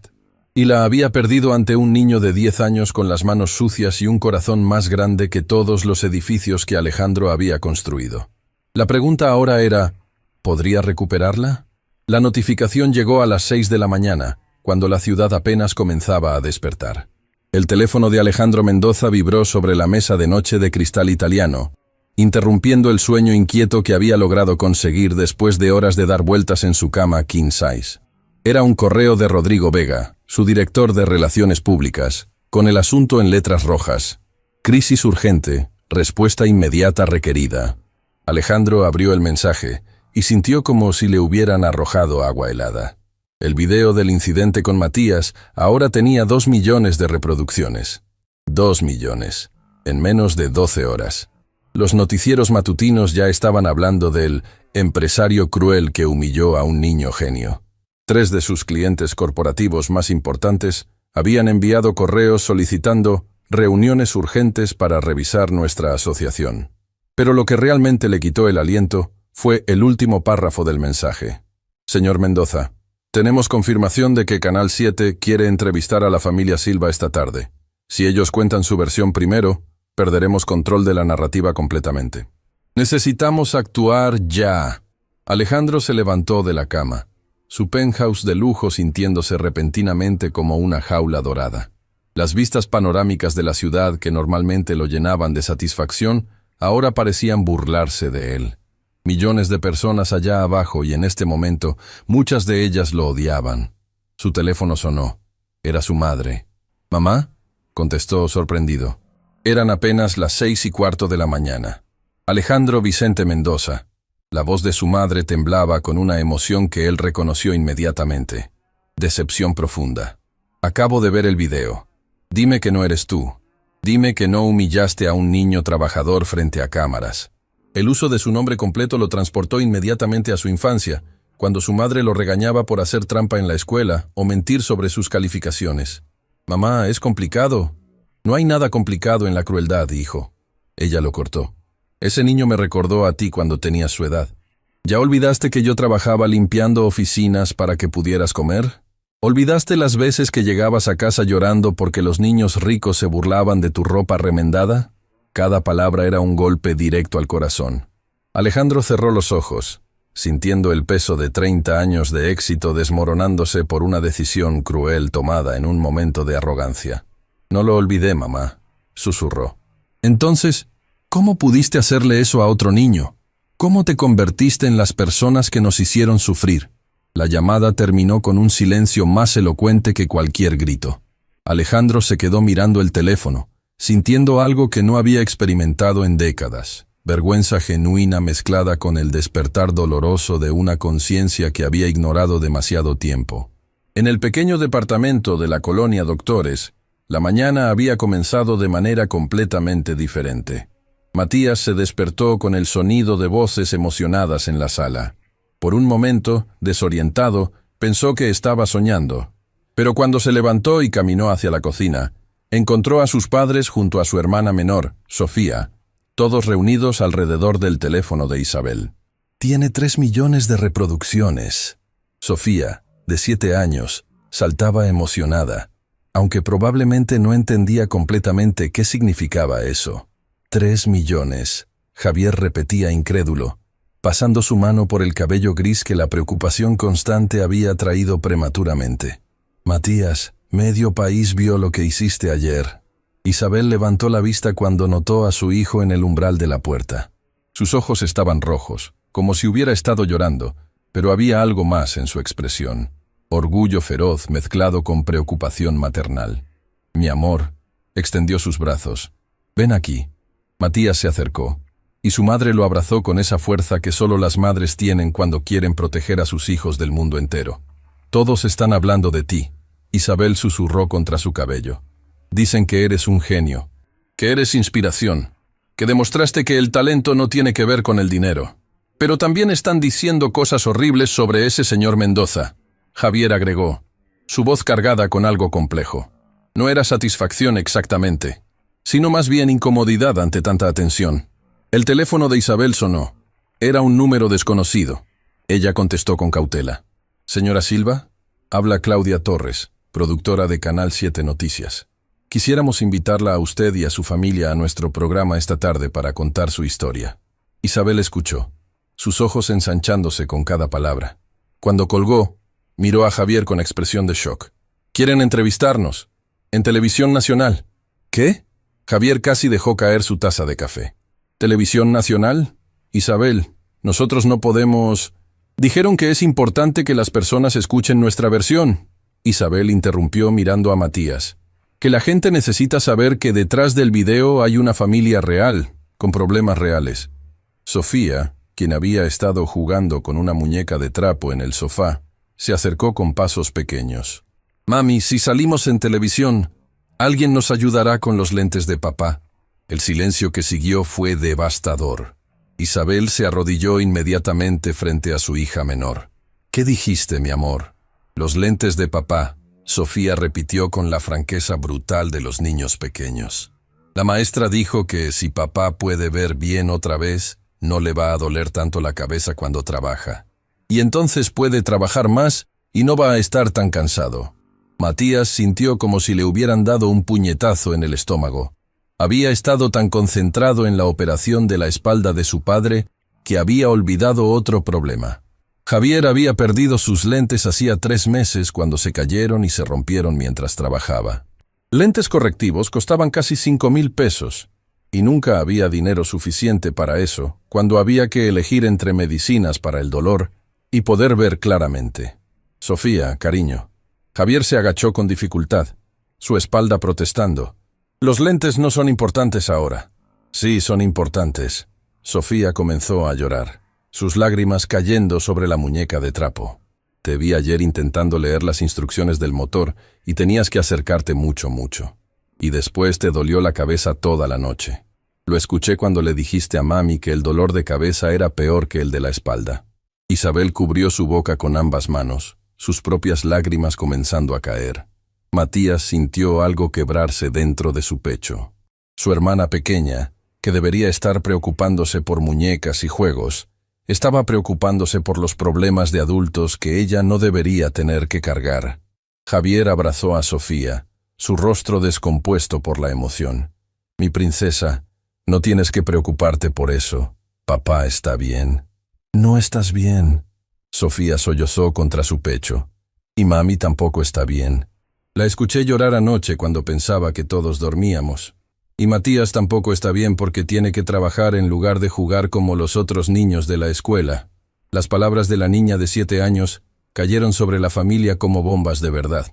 y la había perdido ante un niño de 10 años con las manos sucias y un corazón más grande que todos los edificios que Alejandro había construido. La pregunta ahora era, ¿podría recuperarla? La notificación llegó a las 6 de la mañana, cuando la ciudad apenas comenzaba a despertar. El teléfono de Alejandro Mendoza vibró sobre la mesa de noche de cristal italiano, interrumpiendo el sueño inquieto que había logrado conseguir después de horas de dar vueltas en su cama king size. Era un correo de Rodrigo Vega, su director de Relaciones Públicas, con el asunto en letras rojas. Crisis urgente, respuesta inmediata requerida. Alejandro abrió el mensaje y sintió como si le hubieran arrojado agua helada. El video del incidente con Matías ahora tenía 2 millones de reproducciones. 2 millones, en menos de 12 horas. Los noticieros matutinos ya estaban hablando del empresario cruel que humilló a un niño genio. 3 de sus clientes corporativos más importantes habían enviado correos solicitando reuniones urgentes para revisar nuestra asociación. Pero lo que realmente le quitó el aliento fue el último párrafo del mensaje. Señor Mendoza, tenemos confirmación de que Canal 7 quiere entrevistar a la familia Silva esta tarde. Si ellos cuentan su versión primero, perderemos control de la narrativa completamente. Necesitamos actuar ya. Alejandro se levantó de la cama, su penthouse de lujo sintiéndose repentinamente como una jaula dorada. Las vistas panorámicas de la ciudad que normalmente lo llenaban de satisfacción, ahora parecían burlarse de él. Millones de personas allá abajo y en este momento, muchas de ellas lo odiaban. Su teléfono sonó. Era su madre. «¿Mamá?», contestó sorprendido. Eran apenas las 6:15 de la mañana. Alejandro Vicente Mendoza. La voz de su madre temblaba con una emoción que él reconoció inmediatamente. Decepción profunda. «Acabo de ver el video. Dime que no eres tú. Dime que no humillaste a un niño trabajador frente a cámaras». El uso de su nombre completo lo transportó inmediatamente a su infancia, cuando su madre lo regañaba por hacer trampa en la escuela o mentir sobre sus calificaciones. «Mamá, es complicado». «No hay nada complicado en la crueldad, hijo». Ella lo cortó. «Ese niño me recordó a ti cuando tenías su edad. ¿Ya olvidaste que yo trabajaba limpiando oficinas para que pudieras comer? ¿Olvidaste las veces que llegabas a casa llorando porque los niños ricos se burlaban de tu ropa remendada?» Cada palabra era un golpe directo al corazón. Alejandro cerró los ojos, sintiendo el peso de 30 años de éxito desmoronándose por una decisión cruel tomada en un momento de arrogancia. «No lo olvidé, mamá», susurró. «Entonces, ¿cómo pudiste hacerle eso a otro niño? ¿Cómo te convertiste en las personas que nos hicieron sufrir?» La llamada terminó con un silencio más elocuente que cualquier grito. Alejandro se quedó mirando el teléfono, sintiendo algo que no había experimentado en décadas, vergüenza genuina mezclada con el despertar doloroso de una conciencia que había ignorado demasiado tiempo. En el pequeño departamento de la colonia Doctores, la mañana había comenzado de manera completamente diferente. Matías se despertó con el sonido de voces emocionadas en la sala. Por un momento, desorientado, pensó que estaba soñando. Pero cuando se levantó y caminó hacia la cocina, encontró a sus padres junto a su hermana menor, Sofía, todos reunidos alrededor del teléfono de Isabel. «Tiene 3 millones de reproducciones». Sofía, de 7 años, saltaba emocionada, aunque probablemente no entendía completamente qué significaba eso. 3 millones, Javier repetía incrédulo, pasando su mano por el cabello gris que la preocupación constante había traído prematuramente. «Matías, medio país vio lo que hiciste ayer». Isabel levantó la vista cuando notó a su hijo en el umbral de la puerta. Sus ojos estaban rojos, como si hubiera estado llorando, pero había algo más en su expresión. Orgullo feroz mezclado con preocupación maternal. «Mi amor», extendió sus brazos. «Ven aquí». Matías se acercó, y su madre lo abrazó con esa fuerza que solo las madres tienen cuando quieren proteger a sus hijos del mundo entero. «Todos están hablando de ti», Isabel susurró contra su cabello. «Dicen que eres un genio, que eres inspiración, que demostraste que el talento no tiene que ver con el dinero. Pero también están diciendo cosas horribles sobre ese señor Mendoza», Javier agregó, su voz cargada con algo complejo. No era satisfacción exactamente, sino más bien incomodidad ante tanta atención. El teléfono de Isabel sonó. Era un número desconocido. Ella contestó con cautela. «Señora Silva, habla Claudia Torres, productora de Canal 7 Noticias. Quisiéramos invitarla a usted y a su familia a nuestro programa esta tarde para contar su historia». Isabel escuchó, sus ojos ensanchándose con cada palabra. Cuando colgó, miró a Javier con expresión de shock. «¿Quieren entrevistarnos? En Televisión Nacional». «¿Qué?». Javier casi dejó caer su taza de café. ¿Televisión Nacional? Isabel, nosotros no podemos... Dijeron que es importante que las personas escuchen nuestra versión. Isabel interrumpió mirando a Matías. Que la gente necesita saber que detrás del video hay una familia real, con problemas reales. Sofía, quien había estado jugando con una muñeca de trapo en el sofá, se acercó con pasos pequeños. Mami, si salimos en televisión, alguien nos ayudará con los lentes de papá. El silencio que siguió fue devastador. Isabel se arrodilló inmediatamente frente a su hija menor. ¿Qué dijiste, mi amor? Los lentes de papá, Sofía repitió con la franqueza brutal de los niños pequeños. La maestra dijo que si papá puede ver bien otra vez, no le va a doler tanto la cabeza cuando trabaja. Y entonces puede trabajar más y no va a estar tan cansado. Matías sintió como si le hubieran dado un puñetazo en el estómago. Había estado tan concentrado en la operación de la espalda de su padre que había olvidado otro problema. Javier había perdido sus lentes hacía 3 meses cuando se cayeron y se rompieron mientras trabajaba. Lentes correctivos costaban casi 5,000 pesos, y nunca había dinero suficiente para eso cuando había que elegir entre medicinas para el dolor y poder ver claramente. Sofía, cariño. Javier se agachó con dificultad, su espalda protestando. Los lentes no son importantes ahora. Sí, son importantes. Sofía comenzó a llorar, sus lágrimas cayendo sobre la muñeca de trapo. Te vi ayer intentando leer las instrucciones del motor y tenías que acercarte mucho. Y después te dolió la cabeza toda la noche. Lo escuché cuando le dijiste a mami que el dolor de cabeza era peor que el de la espalda. Isabel cubrió su boca con ambas manos, sus propias lágrimas comenzando a caer. Matías sintió algo quebrarse dentro de su pecho. Su hermana pequeña, que debería estar preocupándose por muñecas y juegos, estaba preocupándose por los problemas de adultos que ella no debería tener que cargar. Javier abrazó a Sofía, su rostro descompuesto por la emoción. Mi princesa, no tienes que preocuparte por eso. Papá está bien. No estás bien. Sofía sollozó contra su pecho. Y mami tampoco está bien. La escuché llorar anoche cuando pensaba que todos dormíamos. Y Matías tampoco está bien porque tiene que trabajar en lugar de jugar como los otros niños de la escuela. Las palabras de la niña de 7 años cayeron sobre la familia como bombas de verdad.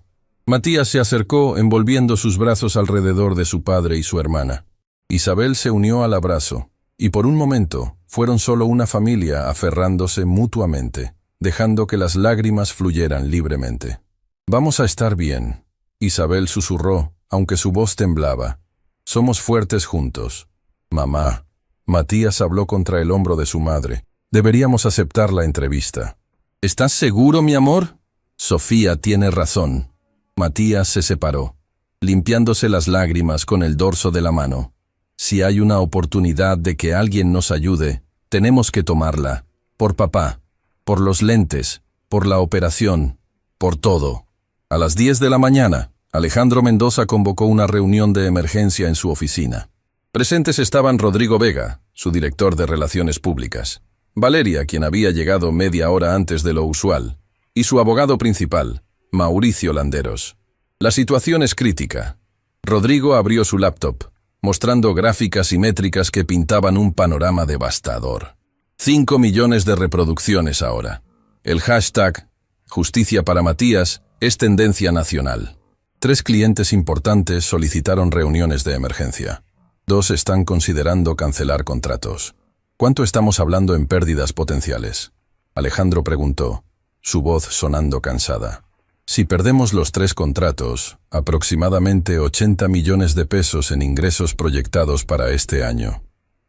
Matías se acercó envolviendo sus brazos alrededor de su padre y su hermana. Isabel se unió al abrazo, y por un momento fueron solo una familia aferrándose mutuamente, dejando que las lágrimas fluyeran libremente. Vamos a estar bien. Isabel susurró, aunque su voz temblaba. Somos fuertes juntos. Mamá. Matías habló contra el hombro de su madre. Deberíamos aceptar la entrevista. ¿Estás seguro, mi amor? Sofía tiene razón. Matías se separó, limpiándose las lágrimas con el dorso de la mano. Si hay una oportunidad de que alguien nos ayude, tenemos que tomarla. Por papá, por los lentes, por la operación, por todo. A las 10 de la mañana, Alejandro Mendoza convocó una reunión de emergencia en su oficina. Presentes estaban Rodrigo Vega, su director de Relaciones Públicas, Valeria, quien había llegado media hora antes de lo usual, y su abogado principal, Mauricio Landeros. La situación es crítica. Rodrigo abrió su laptop, mostrando gráficas y métricas que pintaban un panorama devastador. 5 millones de reproducciones ahora. El hashtag Justicia para Matías es tendencia nacional. 3 clientes importantes solicitaron reuniones de emergencia. 2 están considerando cancelar contratos. ¿Cuánto estamos hablando en pérdidas potenciales? Alejandro preguntó, su voz sonando cansada. Si perdemos los 3 contratos, aproximadamente 80 millones de pesos en ingresos proyectados para este año.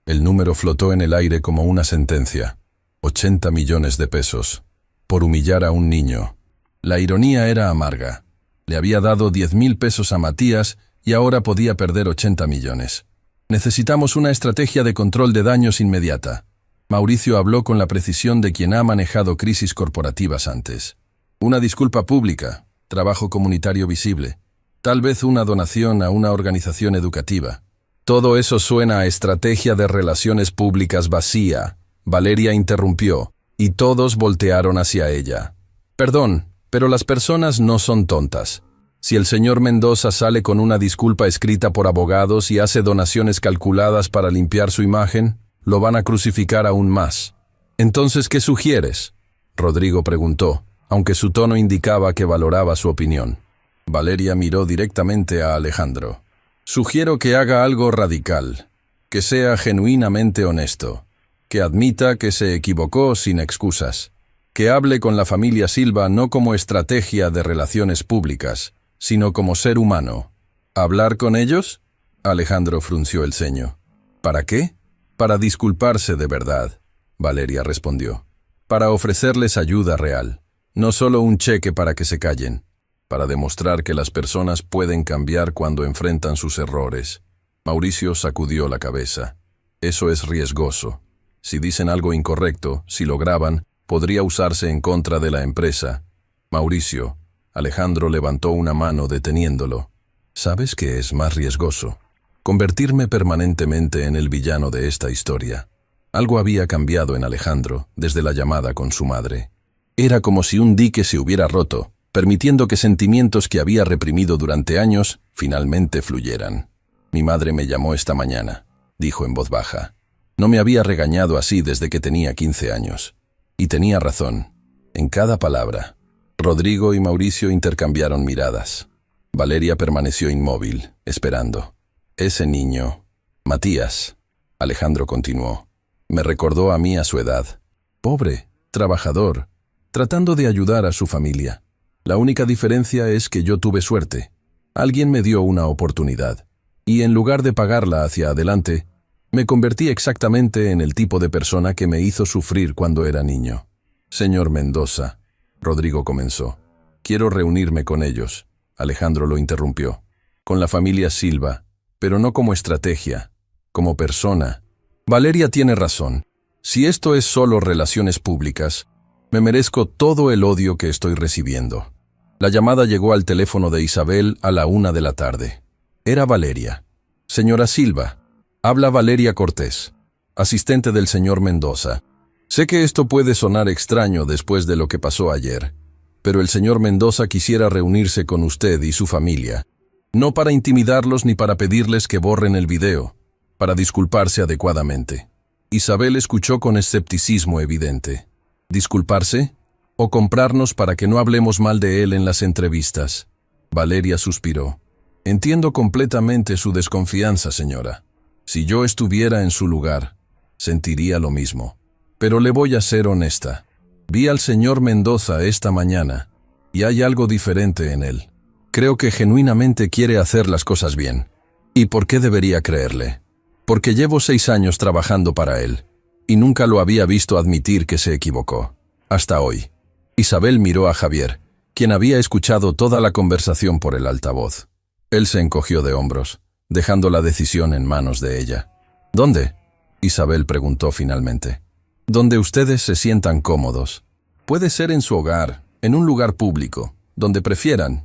El número flotó en el aire como una sentencia. 80 millones de pesos. Por humillar a un niño. La ironía era amarga. Le había dado 10,000 pesos a Matías y ahora podía perder 80 millones. Necesitamos una estrategia de control de daños inmediata. Mauricio habló con la precisión de quien ha manejado crisis corporativas antes. Una disculpa pública, trabajo comunitario visible, tal vez una donación a una organización educativa. Todo eso suena a estrategia de relaciones públicas vacía. Valeria interrumpió, y todos voltearon hacia ella. Perdón, pero las personas no son tontas. Si el señor Mendoza sale con una disculpa escrita por abogados y hace donaciones calculadas para limpiar su imagen, Lo van a crucificar aún más. Entonces, ¿qué sugieres? Rodrigo preguntó, aunque su tono indicaba que valoraba su opinión. Valeria miró directamente a Alejandro. Sugiero que haga algo radical, que sea genuinamente honesto, que admita que se equivocó sin excusas, que hable con la familia Silva no como estrategia de relaciones públicas, sino como ser humano. ¿Hablar con ellos? Alejandro frunció el ceño. ¿Para qué? Para disculparse de verdad, Valeria respondió. Para ofrecerles ayuda real, no solo un cheque para que se callen, para demostrar que las personas pueden cambiar cuando enfrentan sus errores. Mauricio sacudió la cabeza. Eso es riesgoso. Si dicen algo incorrecto, si lo graban, podría usarse en contra de la empresa. Mauricio, Alejandro levantó una mano deteniéndolo. ¿Sabes qué es más riesgoso? Convertirme permanentemente en el villano de esta historia. Algo había cambiado en Alejandro desde la llamada con su madre. Era como si un dique se hubiera roto, permitiendo que sentimientos que había reprimido durante años finalmente fluyeran. Mi madre me llamó esta mañana, dijo en voz baja. No me había regañado así desde que tenía 15 años. Y tenía razón, en cada palabra. Rodrigo y Mauricio intercambiaron miradas. Valeria permaneció inmóvil, esperando. Ese niño, Matías, Alejandro continuó, me recordó a mí a su edad. Pobre, trabajador, tratando de ayudar a su familia. La única diferencia es que yo tuve suerte. Alguien me dio una oportunidad. Y en lugar de pagarla hacia adelante, me convertí exactamente en el tipo de persona que me hizo sufrir cuando era niño. Señor Mendoza, Rodrigo comenzó. Quiero reunirme con ellos. Alejandro lo interrumpió. Con la familia Silva, pero no como estrategia, como persona. Valeria tiene razón. Si esto es solo relaciones públicas, me merezco todo el odio que estoy recibiendo. La llamada llegó al teléfono de Isabel a la 1 de la tarde. Era Valeria. Señora Silva, habla Valeria Cortés, asistente del señor Mendoza. Sé que esto puede sonar extraño después de lo que pasó ayer, pero el señor Mendoza quisiera reunirse con usted y su familia. No para intimidarlos ni para pedirles que borren el video, para disculparse adecuadamente. Isabel escuchó con escepticismo evidente. ¿Disculparse? ¿O comprarnos para que no hablemos mal de él en las entrevistas? Valeria suspiró. Entiendo completamente su desconfianza, señora. Si yo estuviera en su lugar, sentiría lo mismo. Pero le voy a ser honesta. Vi al señor Mendoza esta mañana, y hay algo diferente en él. Creo que genuinamente quiere hacer las cosas bien. ¿Y por qué debería creerle? Porque llevo 6 años trabajando para él, y nunca lo había visto admitir que se equivocó. Hasta hoy. Isabel miró a Javier, quien había escuchado toda la conversación por el altavoz. Él se encogió de hombros, dejando la decisión en manos de ella. ¿Dónde? Isabel preguntó finalmente. Donde ustedes se sientan cómodos. Puede ser en su hogar, en un lugar público, donde prefieran.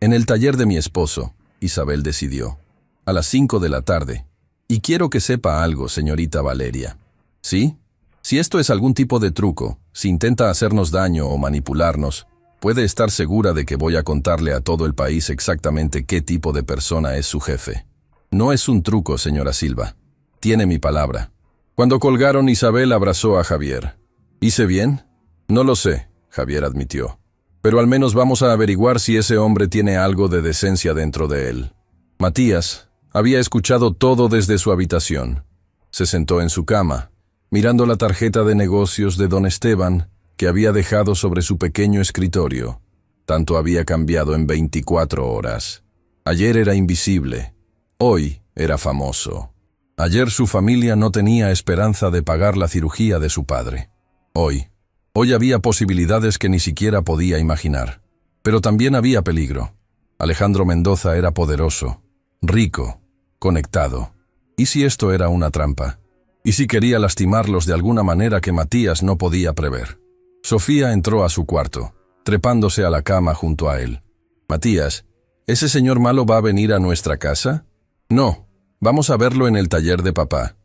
En el taller de mi esposo, Isabel decidió. A las 5 de la tarde. Y quiero que sepa algo, señorita Valeria. ¿Sí? Si esto es algún tipo de truco, si intenta hacernos daño o manipularnos, puede estar segura de que voy a contarle a todo el país exactamente qué tipo de persona es su jefe. No es un truco, señora Silva. Tiene mi palabra. Cuando colgaron, Isabel abrazó a Javier. ¿Hice bien? No lo sé, Javier admitió. Pero al menos vamos a averiguar si ese hombre tiene algo de decencia dentro de él. Matías había escuchado todo desde su habitación. Se sentó en su cama, mirando la tarjeta de negocios de don Esteban que había dejado sobre su pequeño escritorio. Tanto había cambiado en 24 horas. Ayer era invisible. Hoy era famoso. Ayer su familia no tenía esperanza de pagar la cirugía de su padre. Hoy había posibilidades que ni siquiera podía imaginar. Pero también había peligro. Alejandro Mendoza era poderoso, rico, conectado. ¿Y si esto era una trampa? ¿Y si quería lastimarlos de alguna manera que Matías no podía prever? Sofía entró a su cuarto, trepándose a la cama junto a él. «Matías, ¿ese señor malo va a venir a nuestra casa?» «No. Vamos a verlo en el taller de papá.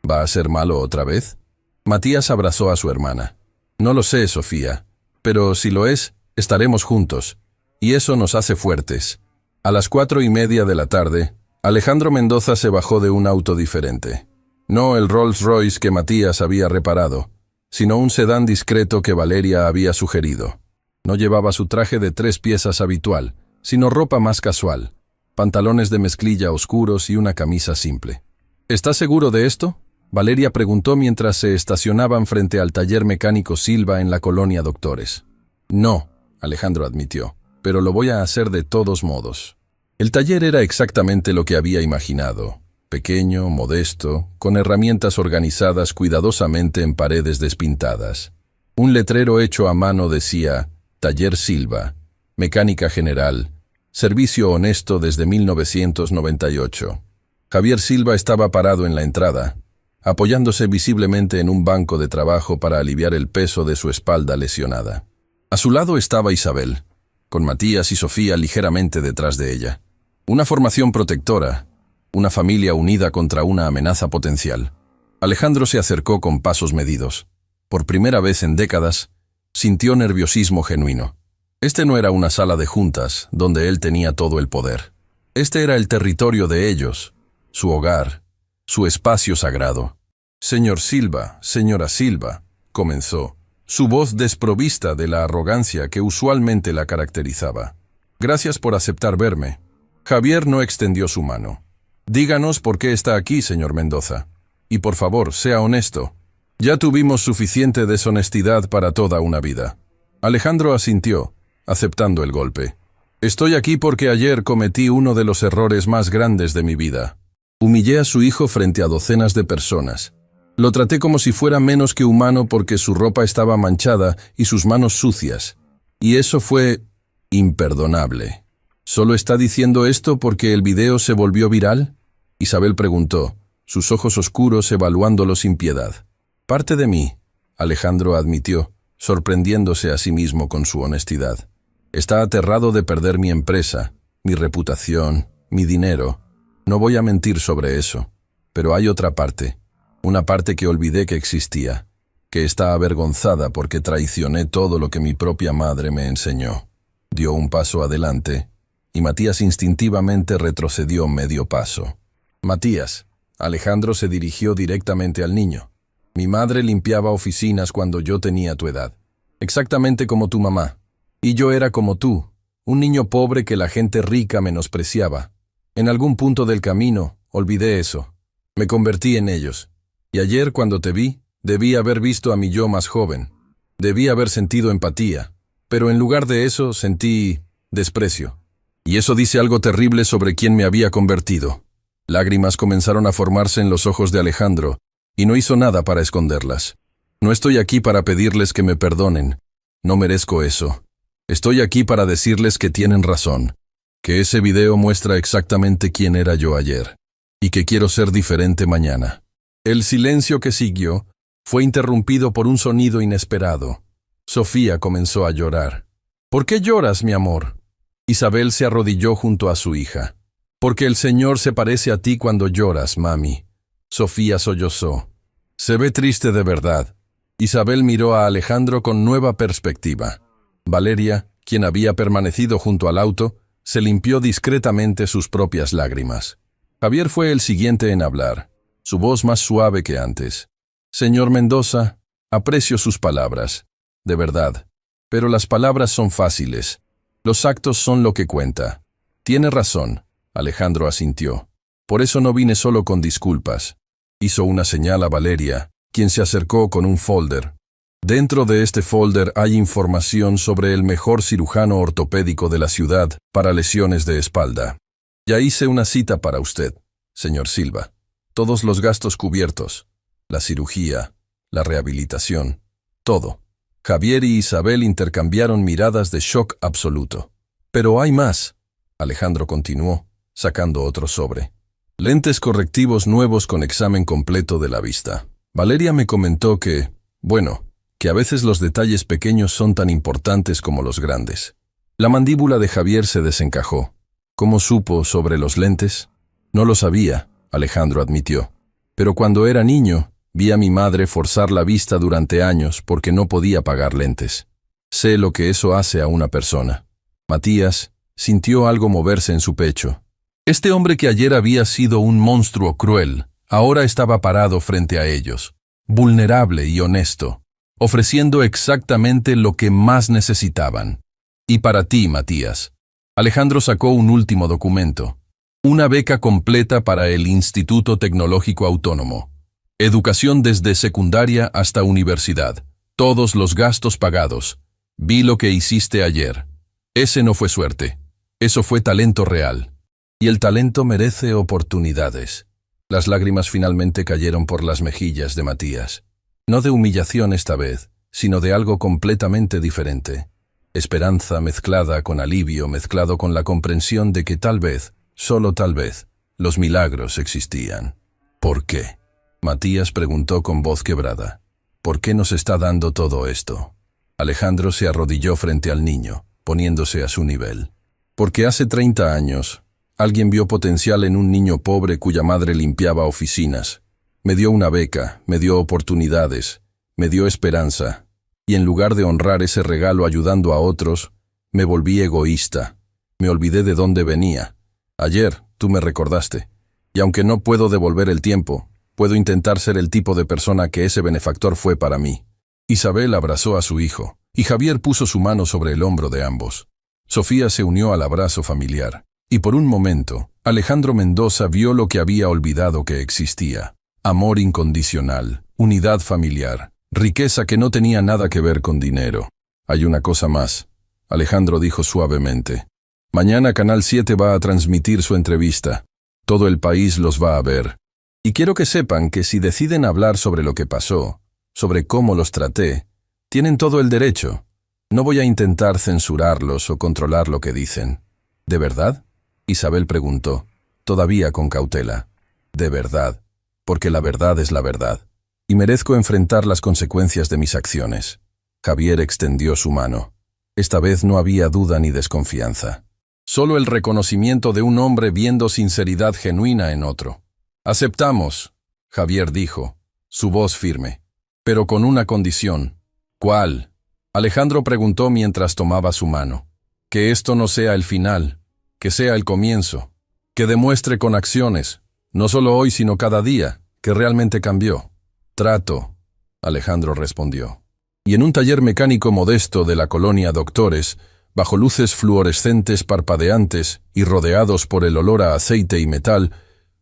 ¿Va a ser malo otra vez?» Matías abrazó a su hermana. «No lo sé, Sofía, pero si lo es, estaremos juntos, y eso nos hace fuertes». A las 4:30 de la tarde, Alejandro Mendoza se bajó de un auto diferente. No el Rolls Royce que Matías había reparado, sino un sedán discreto que Valeria había sugerido. No llevaba su traje de 3 piezas habitual, sino ropa más casual, pantalones de mezclilla oscuros y una camisa simple. ¿Estás seguro de esto?, Valeria preguntó mientras se estacionaban frente al taller mecánico Silva en la colonia Doctores. No, Alejandro admitió, pero lo voy a hacer de todos modos. El taller era exactamente lo que había imaginado. Pequeño, modesto, con herramientas organizadas cuidadosamente en paredes despintadas. Un letrero hecho a mano decía: Taller Silva, Mecánica General, servicio honesto desde 1998. Javier Silva estaba parado en la entrada, apoyándose visiblemente en un banco de trabajo para aliviar el peso de su espalda lesionada. A su lado estaba Isabel, con Matías y Sofía ligeramente detrás de ella. Una formación protectora, una familia unida contra una amenaza potencial. Alejandro se acercó con pasos medidos. Por primera vez en décadas, sintió nerviosismo genuino. Este no era una sala de juntas, donde él tenía todo el poder. Este era el territorio de ellos, su hogar, su espacio sagrado. «Señor Silva, señora Silva», comenzó, su voz desprovista de la arrogancia que usualmente la caracterizaba. «Gracias por aceptar verme». Javier no extendió su mano. «Díganos por qué está aquí, señor Mendoza. Y por favor, sea honesto. Ya tuvimos suficiente deshonestidad para toda una vida». Alejandro asintió, aceptando el golpe. «Estoy aquí porque ayer cometí uno de los errores más grandes de mi vida. Humillé a su hijo frente a docenas de personas. Lo traté como si fuera menos que humano porque su ropa estaba manchada y sus manos sucias. Y eso fue imperdonable». ¿Solo está diciendo esto porque el video se volvió viral?, Isabel preguntó, sus ojos oscuros evaluándolo sin piedad. «Parte de mí», Alejandro admitió, sorprendiéndose a sí mismo con su honestidad. «Está aterrado de perder mi empresa, mi reputación, mi dinero. No voy a mentir sobre eso. Pero hay otra parte, una parte que olvidé que existía, que está avergonzada porque traicioné todo lo que mi propia madre me enseñó». Dio un paso adelante, y Matías instintivamente retrocedió medio paso. «Matías», Alejandro se dirigió directamente al niño. «Mi madre limpiaba oficinas cuando yo tenía tu edad, exactamente como tu mamá. Y yo era como tú, un niño pobre que la gente rica menospreciaba. En algún punto del camino, olvidé eso. Me convertí en ellos. Y ayer, cuando te vi, debí haber visto a mi yo más joven. Debí haber sentido empatía. Pero en lugar de eso, sentí desprecio. Y eso dice algo terrible sobre quién me había convertido». Lágrimas comenzaron a formarse en los ojos de Alejandro, y no hizo nada para esconderlas. «No estoy aquí para pedirles que me perdonen. No merezco eso. Estoy aquí para decirles que tienen razón, que ese video muestra exactamente quién era yo ayer, y que quiero ser diferente mañana». El silencio que siguió fue interrumpido por un sonido inesperado. Sofía comenzó a llorar. «¿Por qué lloras, mi amor?». Isabel se arrodilló junto a su hija. «Porque el Señor se parece a ti cuando lloras, mami». Sofía sollozó. «Se ve triste de verdad». Isabel miró a Alejandro con nueva perspectiva. Valeria, quien había permanecido junto al auto, se limpió discretamente sus propias lágrimas. Javier fue el siguiente en hablar, su voz más suave que antes. «Señor Mendoza, aprecio sus palabras, de verdad. Pero las palabras son fáciles. Los actos son lo que cuenta». «Tiene razón», Alejandro asintió. «Por eso no vine solo con disculpas». Hizo una señal a Valeria, quien se acercó con un folder. «Dentro de este folder hay información sobre el mejor cirujano ortopédico de la ciudad para lesiones de espalda. Ya hice una cita para usted, señor Silva. Todos los gastos cubiertos, la cirugía, la rehabilitación, todo». Javier y Isabel intercambiaron miradas de shock absoluto. «Pero hay más», Alejandro continuó, sacando otro sobre. «Lentes correctivos nuevos con examen completo de la vista. Valeria me comentó que, bueno, que a veces los detalles pequeños son tan importantes como los grandes». La mandíbula de Javier se desencajó. «¿Cómo supo sobre los lentes?». «No lo sabía», Alejandro admitió. «Pero cuando era niño, vi a mi madre forzar la vista durante años porque no podía pagar lentes. Sé lo que eso hace a una persona». Matías sintió algo moverse en su pecho. Este hombre que ayer había sido un monstruo cruel, ahora estaba parado frente a ellos, vulnerable y honesto, ofreciendo exactamente lo que más necesitaban. Y para ti, Matías. Alejandro sacó un último documento. Una beca completa para el Instituto Tecnológico Autónomo. Educación desde secundaria hasta universidad. Todos los gastos pagados. Vi lo que hiciste ayer. Ese no fue suerte. Eso fue talento real. Y el talento merece oportunidades. Las lágrimas finalmente cayeron por las mejillas de Matías. No de humillación esta vez, sino de algo completamente diferente. Esperanza mezclada con alivio, mezclado con la comprensión de que tal vez, solo tal vez, los milagros existían. ¿Por qué? Matías preguntó con voz quebrada. ¿Por qué nos está dando todo esto? Alejandro se arrodilló frente al niño, poniéndose a su nivel. Porque hace 30 años, alguien vio potencial en un niño pobre cuya madre limpiaba oficinas. Me dio una beca, me dio oportunidades, me dio esperanza. Y en lugar de honrar ese regalo ayudando a otros, me volví egoísta. Me olvidé de dónde venía. Ayer, tú me recordaste. Y aunque no puedo devolver el tiempo, puedo intentar ser el tipo de persona que ese benefactor fue para mí. Isabel abrazó a su hijo, y Javier puso su mano sobre el hombro de ambos. Sofía se unió al abrazo familiar. Y por un momento, Alejandro Mendoza vio lo que había olvidado que existía. Amor incondicional, unidad familiar, riqueza que no tenía nada que ver con dinero. Hay una cosa más, Alejandro dijo suavemente. Mañana Canal 7 va a transmitir su entrevista. Todo el país los va a ver. Y quiero que sepan que si deciden hablar sobre lo que pasó, sobre cómo los traté, tienen todo el derecho. No voy a intentar censurarlos o controlar lo que dicen. ¿De verdad? Isabel preguntó, todavía con cautela. De verdad, porque la verdad es la verdad. Y merezco enfrentar las consecuencias de mis acciones. Javier extendió su mano. Esta vez no había duda ni desconfianza. Solo el reconocimiento de un hombre viendo sinceridad genuina en otro. Aceptamos, Javier dijo, su voz firme. Pero con una condición. ¿Cuál? Alejandro preguntó mientras tomaba su mano. Que esto no sea el final, que sea el comienzo. Que demuestre con acciones, no solo hoy sino cada día, que realmente cambió. Trato, Alejandro respondió. Y en un taller mecánico modesto de la colonia Doctores, bajo luces fluorescentes parpadeantes y rodeados por el olor a aceite y metal,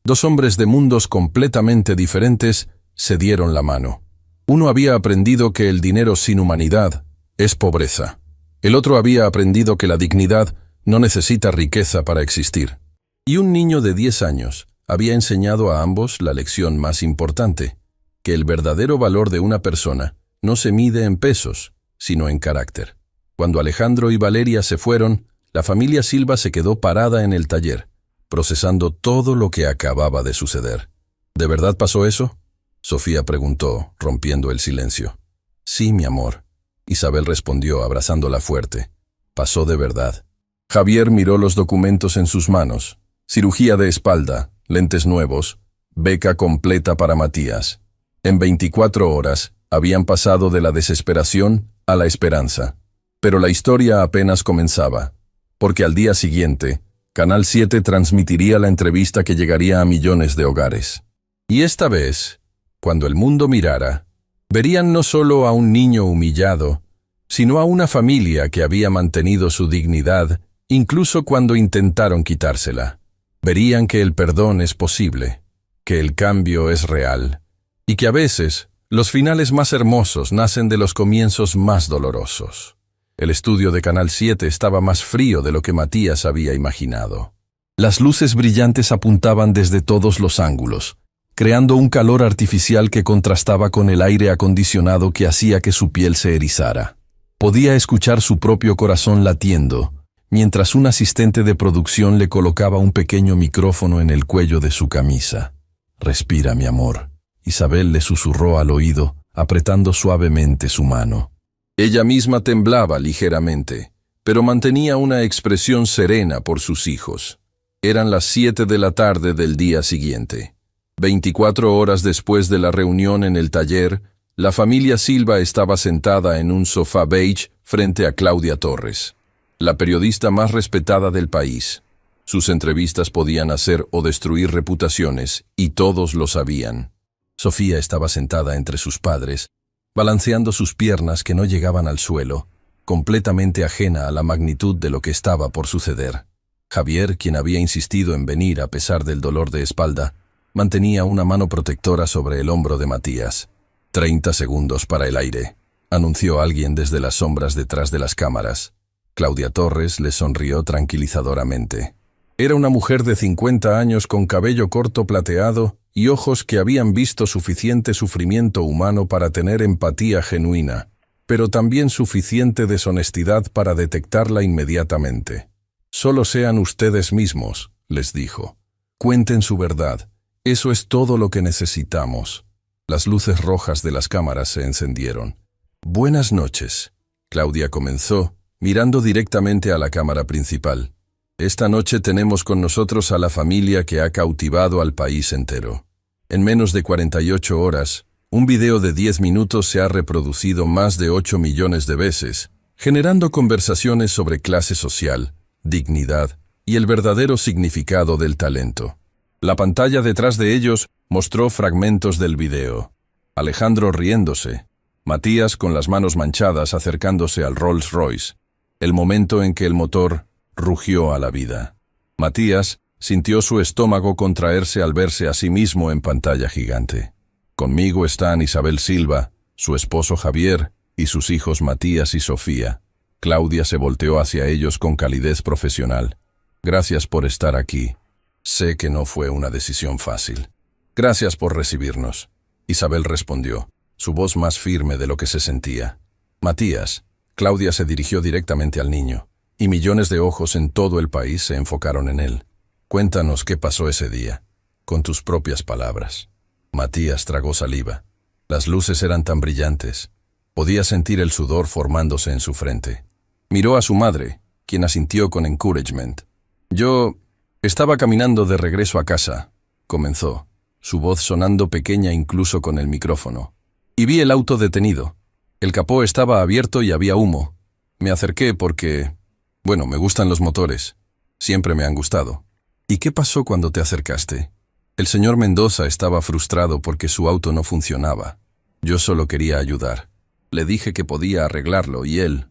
dos hombres de mundos completamente diferentes se dieron la mano. Uno había aprendido que el dinero sin humanidad es pobreza. El otro había aprendido que la dignidad no necesita riqueza para existir. Y un niño de 10 años había enseñado a ambos la lección más importante, que el verdadero valor de una persona no se mide en pesos, sino en carácter. Cuando Alejandro y Valeria se fueron, la familia Silva se quedó parada en el taller, procesando todo lo que acababa de suceder. ¿De verdad pasó eso? Sofía preguntó, rompiendo el silencio. Sí, mi amor. Isabel respondió, abrazándola fuerte. Pasó de verdad. Javier miró los documentos en sus manos. Cirugía de espalda, lentes nuevos, beca completa para Matías. En 24 horas, habían pasado de la desesperación a la esperanza. Pero la historia apenas comenzaba, porque al día siguiente, Canal 7 transmitiría la entrevista que llegaría a millones de hogares. Y esta vez, cuando el mundo mirara, verían no solo a un niño humillado, sino a una familia que había mantenido su dignidad incluso cuando intentaron quitársela. Verían que el perdón es posible, que el cambio es real, y que a veces los finales más hermosos nacen de los comienzos más dolorosos. El estudio de Canal 7 estaba más frío de lo que Matías había imaginado. Las luces brillantes apuntaban desde todos los ángulos, creando un calor artificial que contrastaba con el aire acondicionado que hacía que su piel se erizara. Podía escuchar su propio corazón latiendo, mientras un asistente de producción le colocaba un pequeño micrófono en el cuello de su camisa. «Respira, mi amor», Isabel le susurró al oído, apretando suavemente su mano. Ella misma temblaba ligeramente, pero mantenía una expresión serena por sus hijos. Eran las 7 de la tarde del día siguiente. 24 horas después de la reunión en el taller, la familia Silva estaba sentada en un sofá beige frente a Claudia Torres, la periodista más respetada del país. Sus entrevistas podían hacer o destruir reputaciones, y todos lo sabían. Sofía estaba sentada entre sus padres, balanceando sus piernas que no llegaban al suelo, completamente ajena a la magnitud de lo que estaba por suceder. Javier, quien había insistido en venir a pesar del dolor de espalda, mantenía una mano protectora sobre el hombro de Matías. 30 segundos para el aire, anunció alguien desde las sombras detrás de las cámaras. Claudia Torres le sonrió tranquilizadoramente. Era una mujer de 50 años con cabello corto plateado y ojos que habían visto suficiente sufrimiento humano para tener empatía genuina, pero también suficiente deshonestidad para detectarla inmediatamente. «Solo sean ustedes mismos», les dijo. «Cuenten su verdad. Eso es todo lo que necesitamos». Las luces rojas de las cámaras se encendieron. «Buenas noches», Claudia comenzó, mirando directamente a la cámara principal. «Esta noche tenemos con nosotros a la familia que ha cautivado al país entero. En menos de 48 horas, un video de 10 minutos se ha reproducido más de 8 millones de veces, generando conversaciones sobre clase social, dignidad y el verdadero significado del talento. La pantalla detrás de ellos mostró fragmentos del video. Alejandro riéndose, Matías con las manos manchadas acercándose al Rolls Royce, el momento en que el motor rugió a la vida. Matías sintió su estómago contraerse al verse a sí mismo en pantalla gigante. Conmigo están Isabel Silva, su esposo Javier y sus hijos Matías y Sofía. Claudia se volteó hacia ellos con calidez profesional. Gracias por estar aquí. Sé que no fue una decisión fácil. Gracias por recibirnos. Isabel respondió, su voz más firme de lo que se sentía. Matías, Claudia se dirigió directamente al niño, y millones de ojos en todo el país se enfocaron en él. Cuéntanos qué pasó ese día, con tus propias palabras. Matías tragó saliva. Las luces eran tan brillantes. Podía sentir el sudor formándose en su frente. Miró a su madre, quien asintió con encouragement. Yo estaba caminando de regreso a casa, comenzó, su voz sonando pequeña incluso con el micrófono. Y vi el auto detenido. El capó estaba abierto y había humo. Me acerqué porque, bueno, me gustan los motores. Siempre me han gustado. ¿Y qué pasó cuando te acercaste? El señor Mendoza estaba frustrado porque su auto no funcionaba. Yo solo quería ayudar. Le dije que podía arreglarlo y él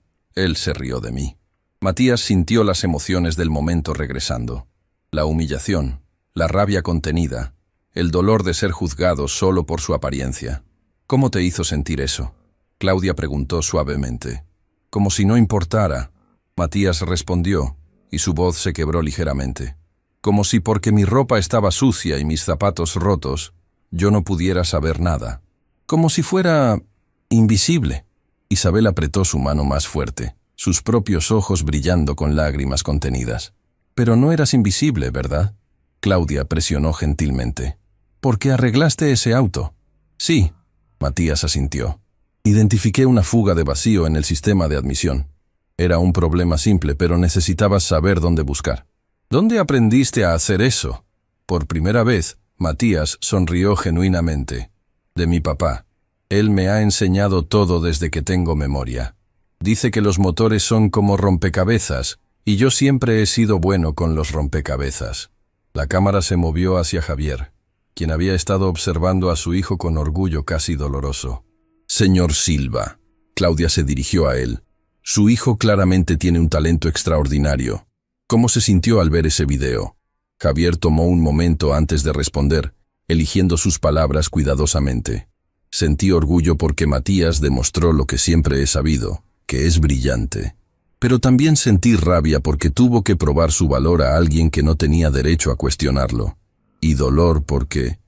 se rió de mí. Matías sintió las emociones del momento regresando. La humillación, la rabia contenida, el dolor de ser juzgado solo por su apariencia. ¿Cómo te hizo sentir eso? Claudia preguntó suavemente. Como si no importara. Matías respondió, y su voz se quebró ligeramente. Como si porque mi ropa estaba sucia y mis zapatos rotos, yo no pudiera saber nada. Como si fuera invisible. Isabel apretó su mano más fuerte, sus propios ojos brillando con lágrimas contenidas. Pero no eras invisible, ¿verdad? Claudia presionó gentilmente. ¿Por qué arreglaste ese auto? Sí, Matías asintió. Identifiqué una fuga de vacío en el sistema de admisión. Era un problema simple, pero necesitabas saber dónde buscar. ¿Dónde aprendiste a hacer eso? Por primera vez, Matías sonrió genuinamente. De mi papá. Él me ha enseñado todo desde que tengo memoria. Dice que los motores son como rompecabezas, y yo siempre he sido bueno con los rompecabezas. La cámara se movió hacia Javier, quien había estado observando a su hijo con orgullo casi doloroso. Señor Silva, Claudia se dirigió a él. Su hijo claramente tiene un talento extraordinario. ¿Cómo se sintió al ver ese video? Javier tomó un momento antes de responder, eligiendo sus palabras cuidadosamente. Sentí orgullo porque Matías demostró lo que siempre he sabido, que es brillante. Pero también sentí rabia porque tuvo que probar su valor a alguien que no tenía derecho a cuestionarlo. Y dolor porque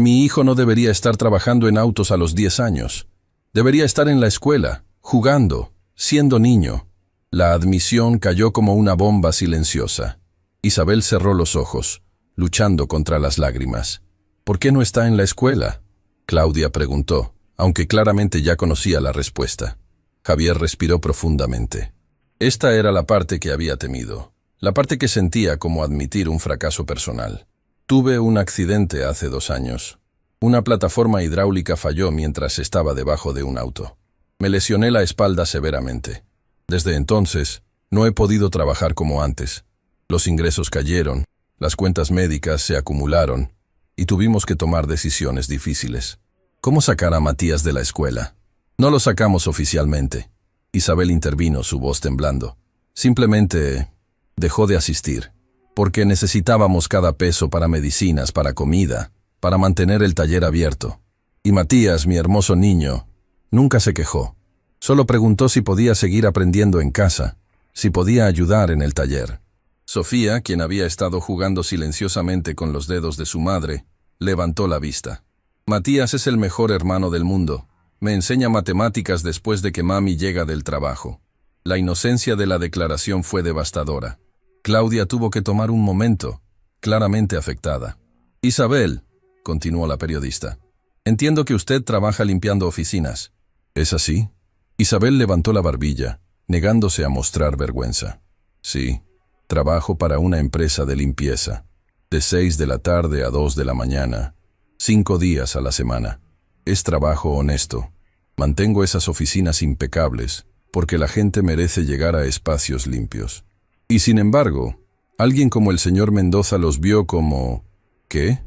mi hijo no debería estar trabajando en autos a los 10 años. Debería estar en la escuela, jugando, siendo niño. La admisión cayó como una bomba silenciosa. Isabel cerró los ojos, luchando contra las lágrimas. ¿Por qué no está en la escuela? Claudia preguntó, aunque claramente ya conocía la respuesta. Javier respiró profundamente. Esta era la parte que había temido, la parte que sentía como admitir un fracaso personal. Tuve un accidente hace 2 años. Una plataforma hidráulica falló mientras estaba debajo de un auto. Me lesioné la espalda severamente. Desde entonces, no he podido trabajar como antes. Los ingresos cayeron, las cuentas médicas se acumularon y tuvimos que tomar decisiones difíciles. ¿Cómo sacar a Matías de la escuela? No lo sacamos oficialmente. Isabel intervino, su voz temblando. Simplemente dejó de asistir, porque necesitábamos cada peso para medicinas, para comida, para mantener el taller abierto. Y Matías, mi hermoso niño, nunca se quejó. Solo preguntó si podía seguir aprendiendo en casa, si podía ayudar en el taller. Sofía, quien había estado jugando silenciosamente con los dedos de su madre, levantó la vista. Matías es el mejor hermano del mundo. Me enseña matemáticas después de que mami llega del trabajo. La inocencia de la declaración fue devastadora. Claudia tuvo que tomar un momento, claramente afectada. Isabel, continuó la periodista, entiendo que usted trabaja limpiando oficinas. ¿Es así? Isabel levantó la barbilla, negándose a mostrar vergüenza. Sí, trabajo para una empresa de limpieza, de 6 de la tarde a 2 de la mañana, 5 días a la semana. Es trabajo honesto. Mantengo esas oficinas impecables, porque la gente merece llegar a espacios limpios. Y sin embargo, alguien como el señor Mendoza los vio como... ¿qué?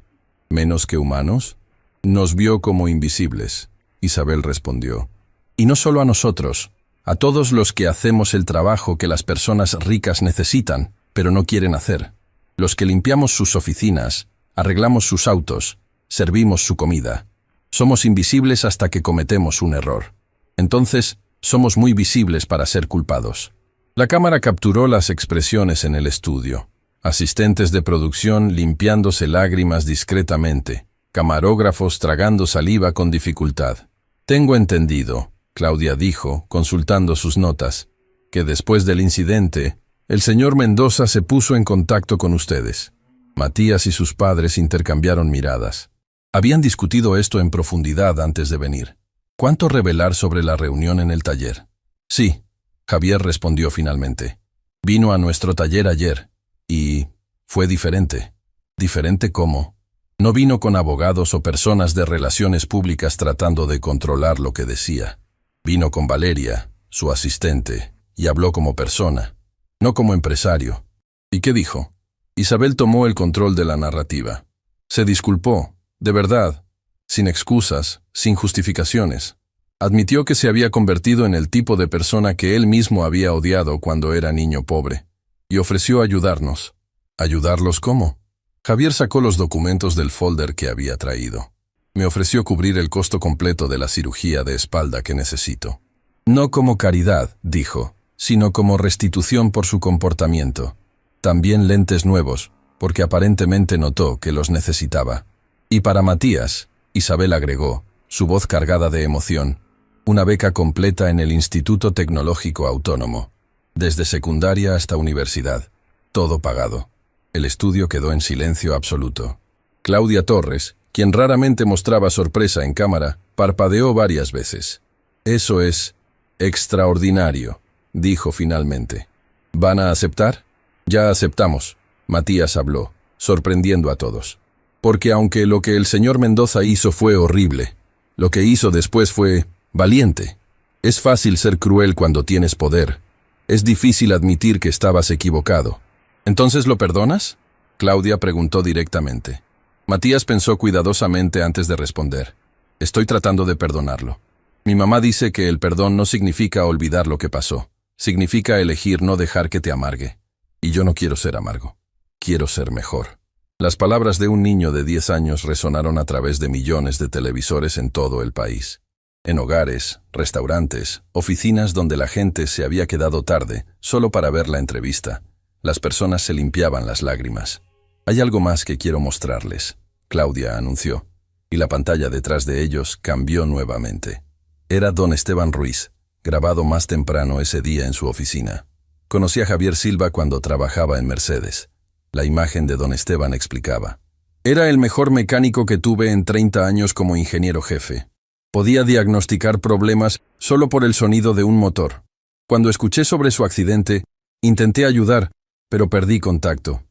¿Menos que humanos? Nos vio como invisibles, Isabel respondió. Y no solo a nosotros, a todos los que hacemos el trabajo que las personas ricas necesitan, pero no quieren hacer. Los que limpiamos sus oficinas, arreglamos sus autos, servimos su comida. Somos invisibles hasta que cometemos un error. Entonces, somos muy visibles para ser culpados. La cámara capturó las expresiones en el estudio. Asistentes de producción limpiándose lágrimas discretamente. Camarógrafos tragando saliva con dificultad. Tengo entendido, Claudia dijo, consultando sus notas, que después del incidente, el señor Mendoza se puso en contacto con ustedes. Matías y sus padres intercambiaron miradas. Habían discutido esto en profundidad antes de venir. ¿Cuánto revelar sobre la reunión en el taller? Sí, Javier respondió finalmente. Vino a nuestro taller ayer, y fue diferente. ¿Diferente cómo? No vino con abogados o personas de relaciones públicas tratando de controlar lo que decía. Vino con Valeria, su asistente, y habló como persona, no como empresario. ¿Y qué dijo? Isabel tomó el control de la narrativa. Se disculpó, de verdad, sin excusas, sin justificaciones. Admitió que se había convertido en el tipo de persona que él mismo había odiado cuando era niño pobre, y ofreció ayudarnos. ¿Ayudarlos cómo? Javier sacó los documentos del folder que había traído. Me ofreció cubrir el costo completo de la cirugía de espalda que necesito. No como caridad, dijo, sino como restitución por su comportamiento. También lentes nuevos, porque aparentemente notó que los necesitaba. Y para Matías, Isabel agregó, su voz cargada de emoción, una beca completa en el Instituto Tecnológico Autónomo, desde secundaria hasta universidad, todo pagado. El estudio quedó en silencio absoluto. Claudia Torres, quien raramente mostraba sorpresa en cámara, parpadeó varias veces. Eso es extraordinario, dijo finalmente. ¿Van a aceptar? Ya aceptamos, Matías habló, sorprendiendo a todos. Porque aunque lo que el señor Mendoza hizo fue horrible, lo que hizo después fue valiente. Es fácil ser cruel cuando tienes poder. Es difícil admitir que estabas equivocado. ¿Entonces lo perdonas? Claudia preguntó directamente. Matías pensó cuidadosamente antes de responder. Estoy tratando de perdonarlo. Mi mamá dice que el perdón no significa olvidar lo que pasó. Significa elegir no dejar que te amargue. Y yo no quiero ser amargo. Quiero ser mejor. Las palabras de un niño de 10 años resonaron a través de millones de televisores en todo el país. En hogares, restaurantes, oficinas donde la gente se había quedado tarde solo para ver la entrevista. Las personas se limpiaban las lágrimas. Hay algo más que quiero mostrarles, Claudia anunció, y la pantalla detrás de ellos cambió nuevamente. Era don Esteban Ruiz, grabado más temprano ese día en su oficina. Conocí a Javier Silva cuando trabajaba en Mercedes. La imagen de don Esteban explicaba. Era el mejor mecánico que tuve en 30 años como ingeniero jefe. Podía diagnosticar problemas solo por el sonido de un motor. Cuando escuché sobre su accidente, intenté ayudar, pero perdí contacto.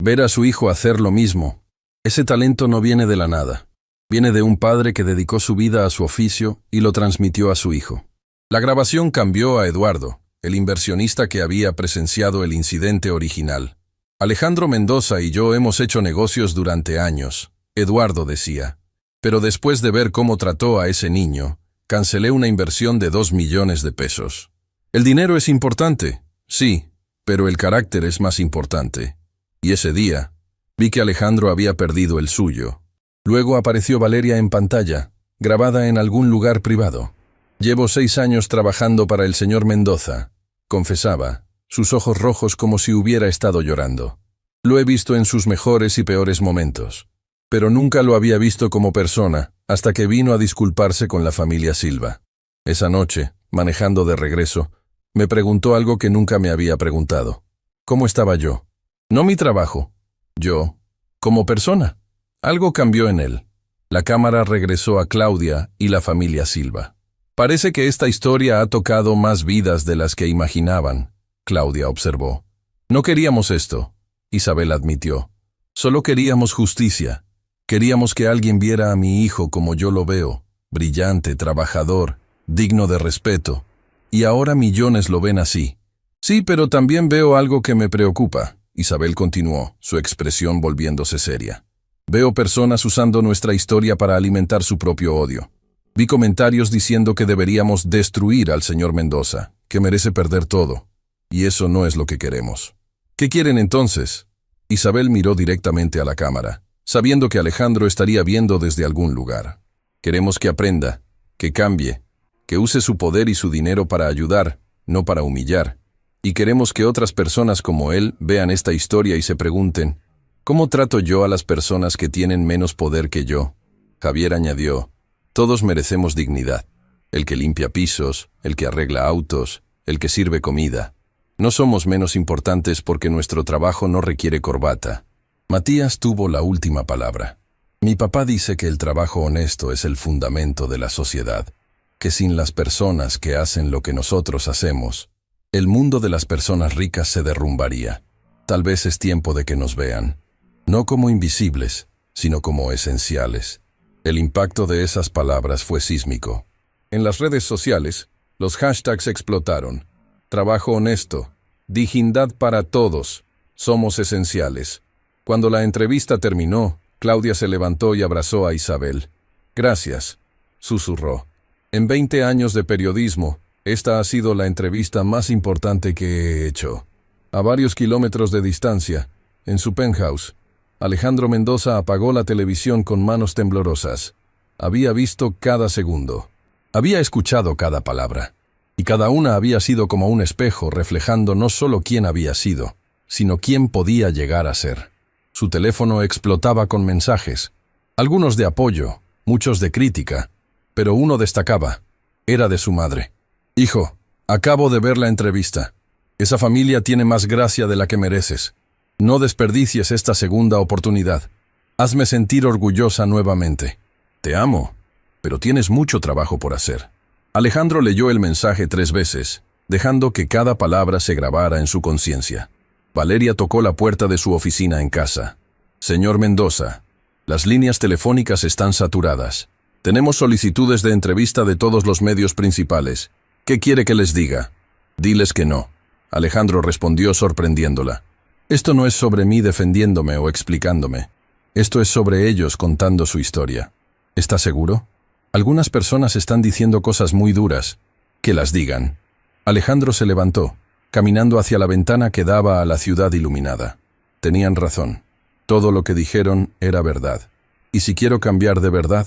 Ver a su hijo hacer lo mismo. Ese talento no viene de la nada. Viene de un padre que dedicó su vida a su oficio y lo transmitió a su hijo. La grabación cambió a Eduardo, el inversionista que había presenciado el incidente original. Alejandro Mendoza y yo hemos hecho negocios durante años, Eduardo decía. Pero después de ver cómo trató a ese niño, cancelé una inversión de 2 millones de pesos. El dinero es importante, sí, pero el carácter es más importante. Y ese día, vi que Alejandro había perdido el suyo. Luego apareció Valeria en pantalla, grabada en algún lugar privado. Llevo 6 años trabajando para el señor Mendoza, confesaba, sus ojos rojos como si hubiera estado llorando. Lo he visto en sus mejores y peores momentos, pero nunca lo había visto como persona hasta que vino a disculparse con la familia Silva. Esa noche, manejando de regreso, me preguntó algo que nunca me había preguntado. ¿Cómo estaba yo? No mi trabajo. Yo, como persona. Algo cambió en él. La cámara regresó a Claudia y la familia Silva. Parece que esta historia ha tocado más vidas de las que imaginaban, Claudia observó. No queríamos esto, Isabel admitió. Solo queríamos justicia. Queríamos que alguien viera a mi hijo como yo lo veo, brillante, trabajador, digno de respeto. Y ahora millones lo ven así. Sí, pero también veo algo que me preocupa, Isabel continuó, su expresión volviéndose seria. Veo personas usando nuestra historia para alimentar su propio odio. Vi comentarios diciendo que deberíamos destruir al señor Mendoza, que merece perder todo. Y eso no es lo que queremos. ¿Qué quieren entonces? Isabel miró directamente a la cámara, sabiendo que Alejandro estaría viendo desde algún lugar. Queremos que aprenda, que cambie, que use su poder y su dinero para ayudar, no para humillar. Y queremos que otras personas como él vean esta historia y se pregunten, ¿cómo trato yo a las personas que tienen menos poder que yo? Javier añadió, todos merecemos dignidad. El que limpia pisos, el que arregla autos, el que sirve comida. No somos menos importantes porque nuestro trabajo no requiere corbata. Matías tuvo la última palabra. Mi papá dice que el trabajo honesto es el fundamento de la sociedad, que sin las personas que hacen lo que nosotros hacemos, el mundo de las personas ricas se derrumbaría. Tal vez es tiempo de que nos vean, no como invisibles, sino como esenciales. El impacto de esas palabras fue sísmico. En las redes sociales, los hashtags explotaron. Trabajo honesto, dignidad para todos, somos esenciales. Cuando la entrevista terminó, Claudia se levantó y abrazó a Isabel. Gracias, susurró. En 20 años de periodismo, esta ha sido la entrevista más importante que he hecho. A varios kilómetros de distancia, en su penthouse, Alejandro Mendoza apagó la televisión con manos temblorosas. Había visto cada segundo. Había escuchado cada palabra. Y cada una había sido como un espejo reflejando no solo quién había sido, sino quién podía llegar a ser. Su teléfono explotaba con mensajes. Algunos de apoyo, muchos de crítica. Pero uno destacaba. Era de su madre. Hijo, acabo de ver la entrevista. Esa familia tiene más gracia de la que mereces. No desperdicies esta segunda oportunidad. Hazme sentir orgullosa nuevamente. Te amo, pero tienes mucho trabajo por hacer. Alejandro leyó el mensaje 3 veces, dejando que cada palabra se grabara en su conciencia. Valeria tocó la puerta de su oficina en casa. Señor Mendoza, las líneas telefónicas están saturadas. Tenemos solicitudes de entrevista de todos los medios principales. ¿Qué quiere que les diga? Diles que no. Alejandro respondió sorprendiéndola. Esto no es sobre mí defendiéndome o explicándome. Esto es sobre ellos contando su historia. ¿Está seguro? Algunas personas están diciendo cosas muy duras. Que las digan. Alejandro se levantó, caminando hacia la ventana que daba a la ciudad iluminada. Tenían razón. Todo lo que dijeron era verdad. Y si quiero cambiar de verdad,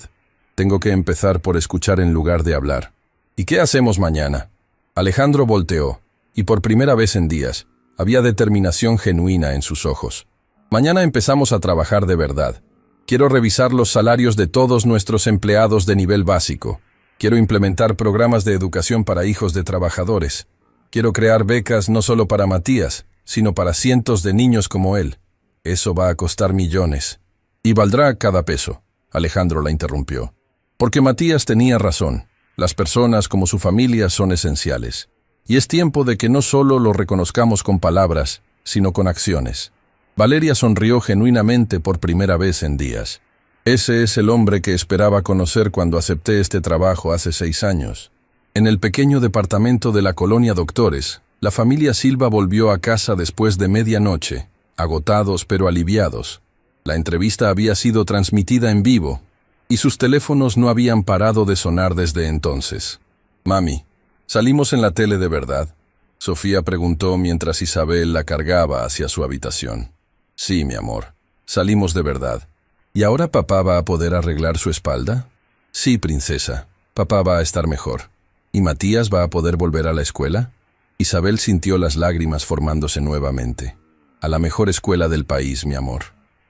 tengo que empezar por escuchar en lugar de hablar. ¿Y qué hacemos mañana? Alejandro volteó, y por primera vez en días, había determinación genuina en sus ojos. Mañana empezamos a trabajar de verdad. Quiero revisar los salarios de todos nuestros empleados de nivel básico. Quiero implementar programas de educación para hijos de trabajadores. Quiero crear becas no solo para Matías, sino para cientos de niños como él. Eso va a costar millones. Y valdrá cada peso. Alejandro la interrumpió. Porque Matías tenía razón. Las personas como su familia son esenciales. Y es tiempo de que no solo lo reconozcamos con palabras, sino con acciones. Valeria sonrió genuinamente por primera vez en días. Ese es el hombre que esperaba conocer cuando acepté este trabajo hace 6 años. En el pequeño departamento de la colonia Doctores, la familia Silva volvió a casa después de medianoche, agotados pero aliviados. La entrevista había sido transmitida en vivo, y sus teléfonos no habían parado de sonar desde entonces. «Mami, ¿salimos en la tele de verdad?», Sofía preguntó mientras Isabel la cargaba hacia su habitación. «Sí, mi amor, salimos de verdad. ¿Y ahora papá va a poder arreglar su espalda?». «Sí, princesa, papá va a estar mejor». «¿Y Matías va a poder volver a la escuela?». Isabel sintió las lágrimas formándose nuevamente. «A la mejor escuela del país, mi amor».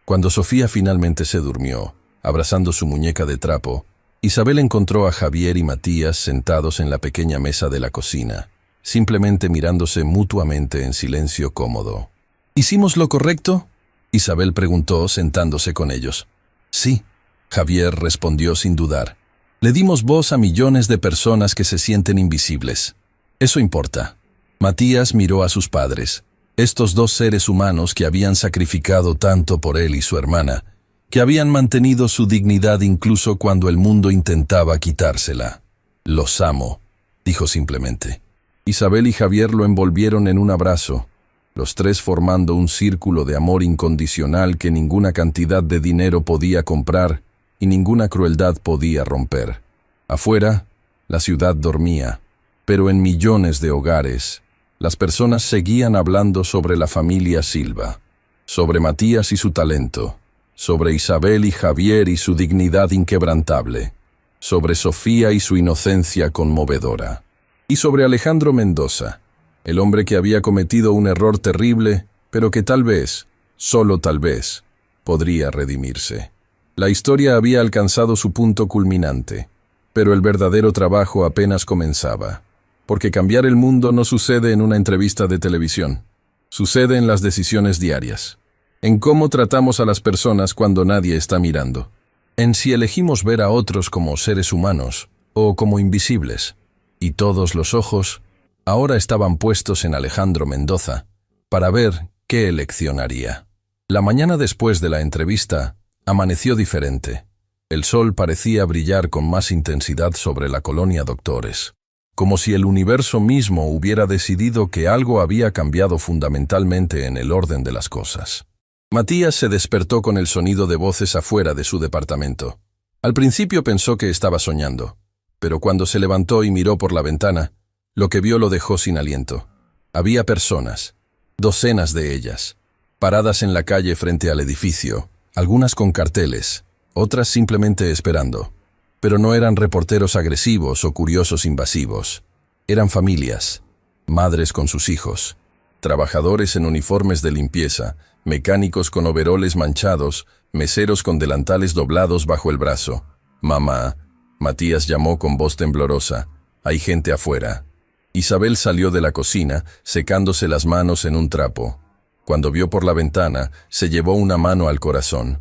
Cuando Sofía finalmente se durmió, abrazando su muñeca de trapo, Isabel encontró a Javier y Matías sentados en la pequeña mesa de la cocina, simplemente mirándose mutuamente en silencio cómodo. «¿Hicimos lo correcto?», Isabel preguntó sentándose con ellos. «Sí», Javier respondió sin dudar. «Le dimos voz a millones de personas que se sienten invisibles. Eso importa». Matías miró a sus padres, estos dos seres humanos que habían sacrificado tanto por él y su hermana, que habían mantenido su dignidad incluso cuando el mundo intentaba quitársela. «Los amo», dijo simplemente. Isabel y Javier lo envolvieron en un abrazo, los tres formando un círculo de amor incondicional que ninguna cantidad de dinero podía comprar y ninguna crueldad podía romper. Afuera, la ciudad dormía, pero en millones de hogares, las personas seguían hablando sobre la familia Silva, sobre Matías y su talento, sobre Isabel y Javier y su dignidad inquebrantable, sobre Sofía y su inocencia conmovedora, y sobre Alejandro Mendoza, el hombre que había cometido un error terrible, pero que tal vez, solo tal vez, podría redimirse. La historia había alcanzado su punto culminante, pero el verdadero trabajo apenas comenzaba. Porque cambiar el mundo no sucede en una entrevista de televisión. Sucede en las decisiones diarias. En cómo tratamos a las personas cuando nadie está mirando. En si elegimos ver a otros como seres humanos o como invisibles. Y todos los ojos ahora estaban puestos en Alejandro Mendoza para ver qué elección haría. La mañana después de la entrevista amaneció diferente. El sol parecía brillar con más intensidad sobre la colonia Doctores, como si el universo mismo hubiera decidido que algo había cambiado fundamentalmente en el orden de las cosas. Matías se despertó con el sonido de voces afuera de su departamento. Al principio pensó que estaba soñando, pero cuando se levantó y miró por la ventana, lo que vio lo dejó sin aliento. Había personas, docenas de ellas, paradas en la calle frente al edificio, algunas con carteles, otras simplemente esperando. Pero no eran reporteros agresivos o curiosos invasivos. Eran familias, madres con sus hijos, trabajadores en uniformes de limpieza, mecánicos con overoles manchados, meseros con delantales doblados bajo el brazo. «Mamá», Matías llamó con voz temblorosa, «hay gente afuera». Isabel salió de la cocina, secándose las manos en un trapo. Cuando vio por la ventana, se llevó una mano al corazón.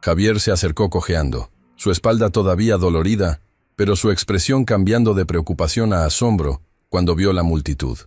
Javier se acercó cojeando, su espalda todavía dolorida, pero su expresión cambiando de preocupación a asombro cuando vio la multitud.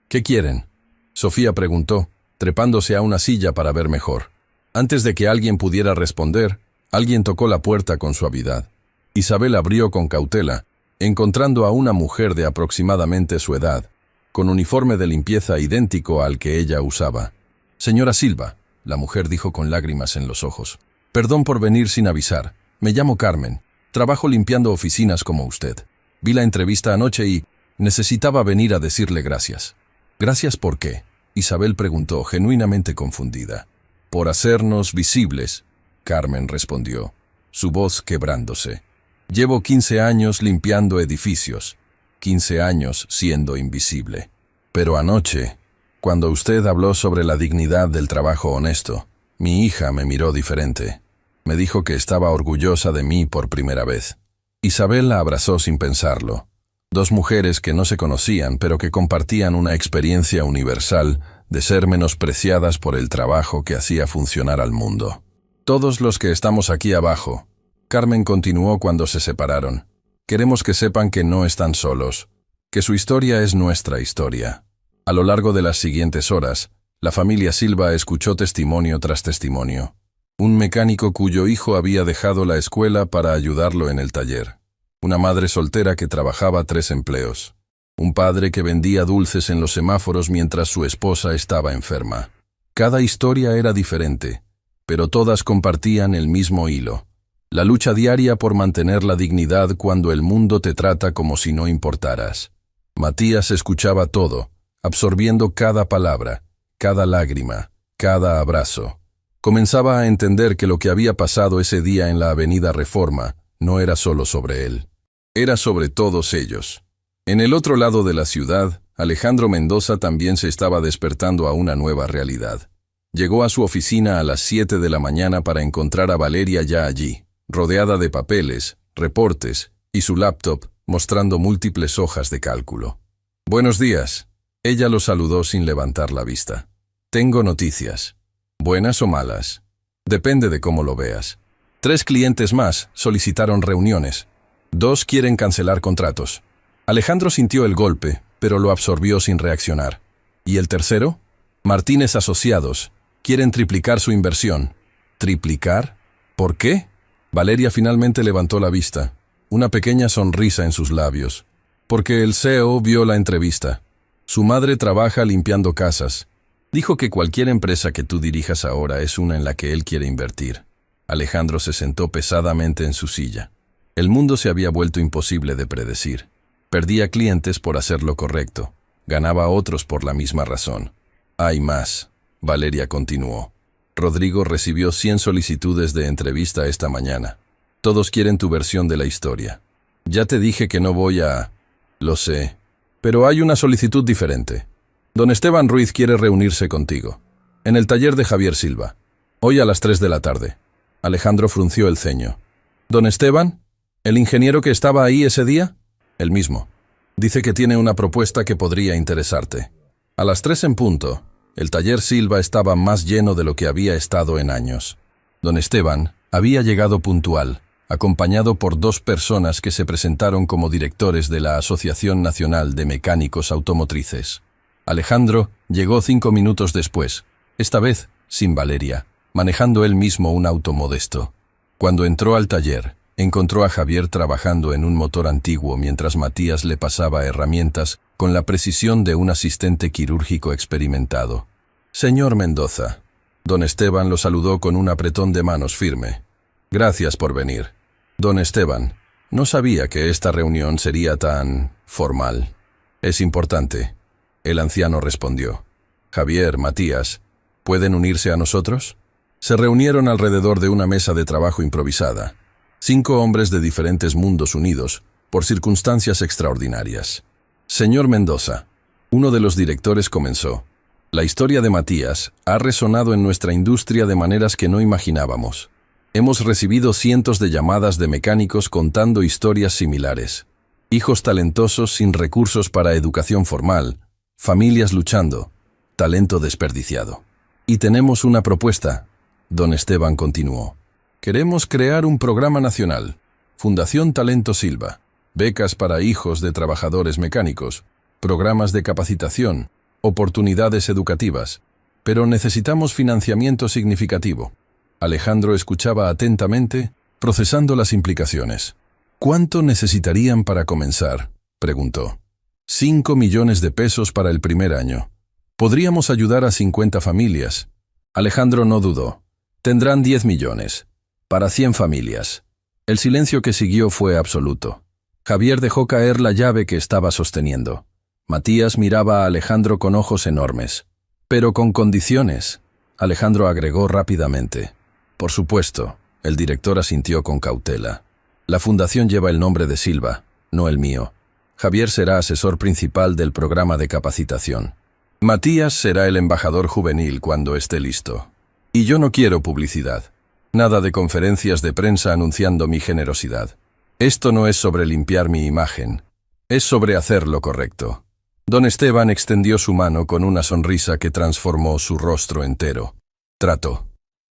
«¿Qué quieren?», Sofía preguntó, trepándose a una silla para ver mejor. Antes de que alguien pudiera responder, alguien tocó la puerta con suavidad. Isabel abrió con cautela, encontrando a una mujer de aproximadamente su edad, con uniforme de limpieza idéntico al que ella usaba. «Señora Silva», la mujer dijo con lágrimas en los ojos, «perdón por venir sin avisar. Me llamo Carmen. Trabajo limpiando oficinas como usted. Vi la entrevista anoche y necesitaba venir a decirle gracias». «¿Gracias por qué?», Isabel preguntó, genuinamente confundida. «Por hacernos visibles», Carmen respondió, su voz quebrándose. «Llevo 15 años limpiando edificios, 15 años siendo invisible. Pero anoche, cuando usted habló sobre la dignidad del trabajo honesto, mi hija me miró diferente. Me dijo que estaba orgullosa de mí por primera vez». Isabel la abrazó sin pensarlo. Dos mujeres que no se conocían, pero que compartían una experiencia universal de ser menospreciadas por el trabajo que hacía funcionar al mundo. «Todos los que estamos aquí abajo», Carmen continuó cuando se separaron, «queremos que sepan que no están solos, que su historia es nuestra historia». A lo largo de las siguientes horas, la familia Silva escuchó testimonio tras testimonio. Un mecánico cuyo hijo había dejado la escuela para ayudarlo en el taller. Una madre soltera que trabajaba 3 empleos. Un padre que vendía dulces en los semáforos mientras su esposa estaba enferma. Cada historia era diferente, pero todas compartían el mismo hilo: la lucha diaria por mantener la dignidad cuando el mundo te trata como si no importaras. Matías escuchaba todo, absorbiendo cada palabra, cada lágrima, cada abrazo. Comenzaba a entender que lo que había pasado ese día en la Avenida Reforma no era solo sobre él. Era sobre todos ellos. En el otro lado de la ciudad, Alejandro Mendoza también se estaba despertando a una nueva realidad. Llegó a su oficina a las 7 de la mañana para encontrar a Valeria ya allí, rodeada de papeles, reportes y su laptop mostrando múltiples hojas de cálculo. «Buenos días». Ella lo saludó sin levantar la vista. «Tengo noticias. ¿Buenas o malas? Depende de cómo lo veas. 3 clientes más solicitaron reuniones. 2 quieren cancelar contratos». Alejandro sintió el golpe, pero lo absorbió sin reaccionar. ¿Y el tercero? Martínez Asociados. Quieren triplicar su inversión. ¿Triplicar? ¿Por qué? Valeria finalmente levantó la vista, una pequeña sonrisa en sus labios. Porque el CEO vio la entrevista. Su madre trabaja limpiando casas. Dijo que cualquier empresa que tú dirijas ahora es una en la que él quiere invertir. Alejandro se sentó pesadamente en su silla. El mundo se había vuelto imposible de predecir. Perdía clientes por hacer lo correcto. Ganaba a otros por la misma razón. «Hay más», Valeria continuó. «Rodrigo recibió 100 solicitudes de entrevista esta mañana. Todos quieren tu versión de la historia. Ya te dije que no voy a...». «Lo sé. Pero hay una solicitud diferente. Don Esteban Ruiz quiere reunirse contigo. En el taller de Javier Silva. Hoy a las 3 de la tarde». Alejandro frunció el ceño. «¿Don Esteban? ¿El ingeniero que estaba ahí ese día?» «El mismo. Dice que tiene una propuesta que podría interesarte». A las 3 en punto, el taller Silva estaba más lleno de lo que había estado en años. Don Esteban había llegado puntual, acompañado por 2 personas que se presentaron como directores de la Asociación Nacional de Mecánicos Automotrices. Alejandro llegó 5 minutos después, esta vez sin Valeria, manejando él mismo un auto modesto. Cuando entró al taller, encontró a Javier trabajando en un motor antiguo mientras Matías le pasaba herramientas con la precisión de un asistente quirúrgico experimentado. «Señor Mendoza». Don Esteban lo saludó con un apretón de manos firme. «Gracias por venir». «Don Esteban, no sabía que esta reunión sería tan formal». «Es importante», el anciano respondió. «Javier, Matías, ¿pueden unirse a nosotros?» Se reunieron alrededor de una mesa de trabajo improvisada. 5 hombres de diferentes mundos unidos por circunstancias extraordinarias. «Señor Mendoza», uno de los directores comenzó, «la historia de Matías ha resonado en nuestra industria de maneras que no imaginábamos. Hemos recibido cientos de llamadas de mecánicos contando historias similares. Hijos talentosos sin recursos para educación formal, familias luchando, talento desperdiciado. Y tenemos una propuesta», don Esteban continuó. «Queremos crear un programa nacional, Fundación Talento Silva, becas para hijos de trabajadores mecánicos, programas de capacitación, oportunidades educativas, pero necesitamos financiamiento significativo». Alejandro escuchaba atentamente, procesando las implicaciones. «¿Cuánto necesitarían para comenzar?», preguntó. 5 millones de pesos para el primer año. Podríamos ayudar a 50 familias. Alejandro no dudó. Tendrán 10 millones. Para 100 familias. El silencio que siguió fue absoluto. Javier dejó caer la llave que estaba sosteniendo. Matías miraba a Alejandro con ojos enormes. «Pero con condiciones», Alejandro agregó rápidamente. «Por supuesto», el director asintió con cautela. «La fundación lleva el nombre de Silva, no el mío. Javier será asesor principal del programa de capacitación. Matías será el embajador juvenil cuando esté listo. Y yo no quiero publicidad. Nada de conferencias de prensa anunciando mi generosidad. Esto no es sobre limpiar mi imagen. Es sobre hacer lo correcto». Don Esteban extendió su mano con una sonrisa que transformó su rostro entero. «Trato».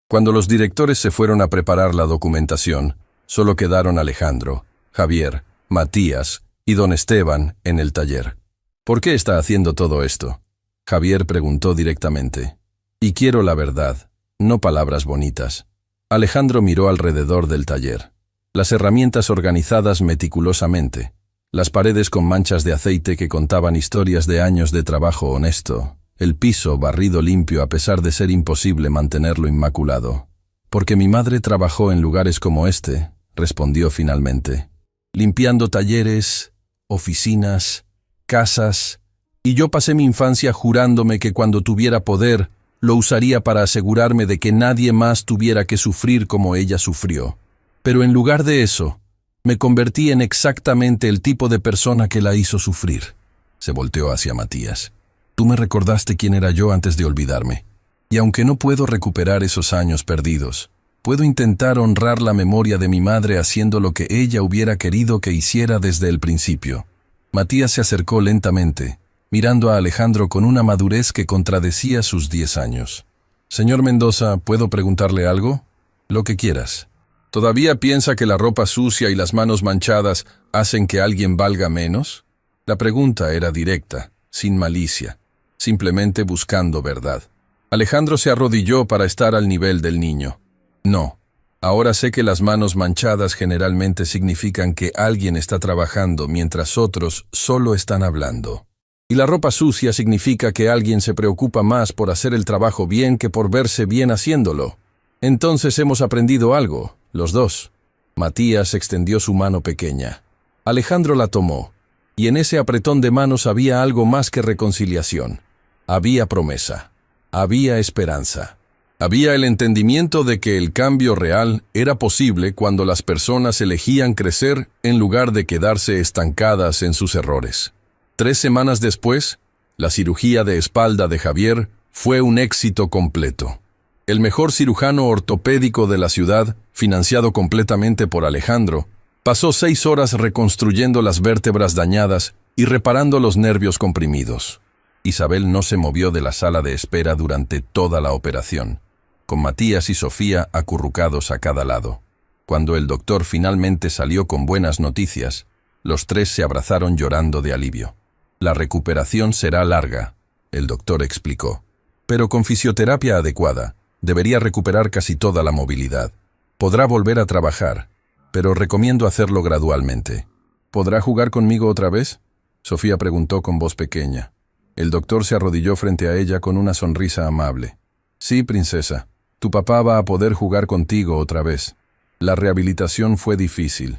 Cuando los directores se fueron a preparar la documentación, solo quedaron Alejandro, Javier, Matías y don Esteban en el taller. «¿Por qué está haciendo todo esto?», Javier preguntó directamente. «Y quiero la verdad, no palabras bonitas». Alejandro miró alrededor del taller. Las herramientas organizadas meticulosamente, las paredes con manchas de aceite que contaban historias de años de trabajo honesto, el piso barrido limpio a pesar de ser imposible mantenerlo inmaculado. Porque mi madre trabajó en lugares como este, respondió finalmente, limpiando talleres, oficinas, casas, y yo pasé mi infancia jurándome que cuando tuviera poder, lo usaría para asegurarme de que nadie más tuviera que sufrir como ella sufrió. Pero en lugar de eso, me convertí en exactamente el tipo de persona que la hizo sufrir. Se volteó hacia Matías. Tú me recordaste quién era yo antes de olvidarme. Y aunque no puedo recuperar esos años perdidos, puedo intentar honrar la memoria de mi madre haciendo lo que ella hubiera querido que hiciera desde el principio. Matías se acercó lentamente, mirando a Alejandro con una madurez que contradecía sus 10 años. Señor Mendoza, ¿puedo preguntarle algo? Lo que quieras. ¿Todavía piensa que la ropa sucia y las manos manchadas hacen que alguien valga menos? La pregunta era directa, sin malicia, simplemente buscando verdad. Alejandro se arrodilló para estar al nivel del niño. No, ahora sé que las manos manchadas generalmente significan que alguien está trabajando mientras otros solo están hablando. Y la ropa sucia significa que alguien se preocupa más por hacer el trabajo bien que por verse bien haciéndolo. Entonces hemos aprendido algo, los dos. Matías extendió su mano pequeña. Alejandro la tomó, y en ese apretón de manos había algo más que reconciliación. Había promesa. Había esperanza. Había el entendimiento de que el cambio real era posible cuando las personas elegían crecer en lugar de quedarse estancadas en sus errores. 3 semanas después, la cirugía de espalda de Javier fue un éxito completo. El mejor cirujano ortopédico de la ciudad, financiado completamente por Alejandro, pasó 6 horas reconstruyendo las vértebras dañadas y reparando los nervios comprimidos. Isabel no se movió de la sala de espera durante toda la operación, con Matías y Sofía acurrucados a cada lado. Cuando el doctor finalmente salió con buenas noticias, los 3 se abrazaron llorando de alivio. La recuperación será larga, el doctor explicó, pero con fisioterapia adecuada, debería recuperar casi toda la movilidad. Podrá volver a trabajar, pero recomiendo hacerlo gradualmente. ¿Podrá jugar conmigo otra vez?, Sofía preguntó con voz pequeña. El doctor se arrodilló frente a ella con una sonrisa amable. Sí, princesa, tu papá va a poder jugar contigo otra vez. La rehabilitación fue difícil.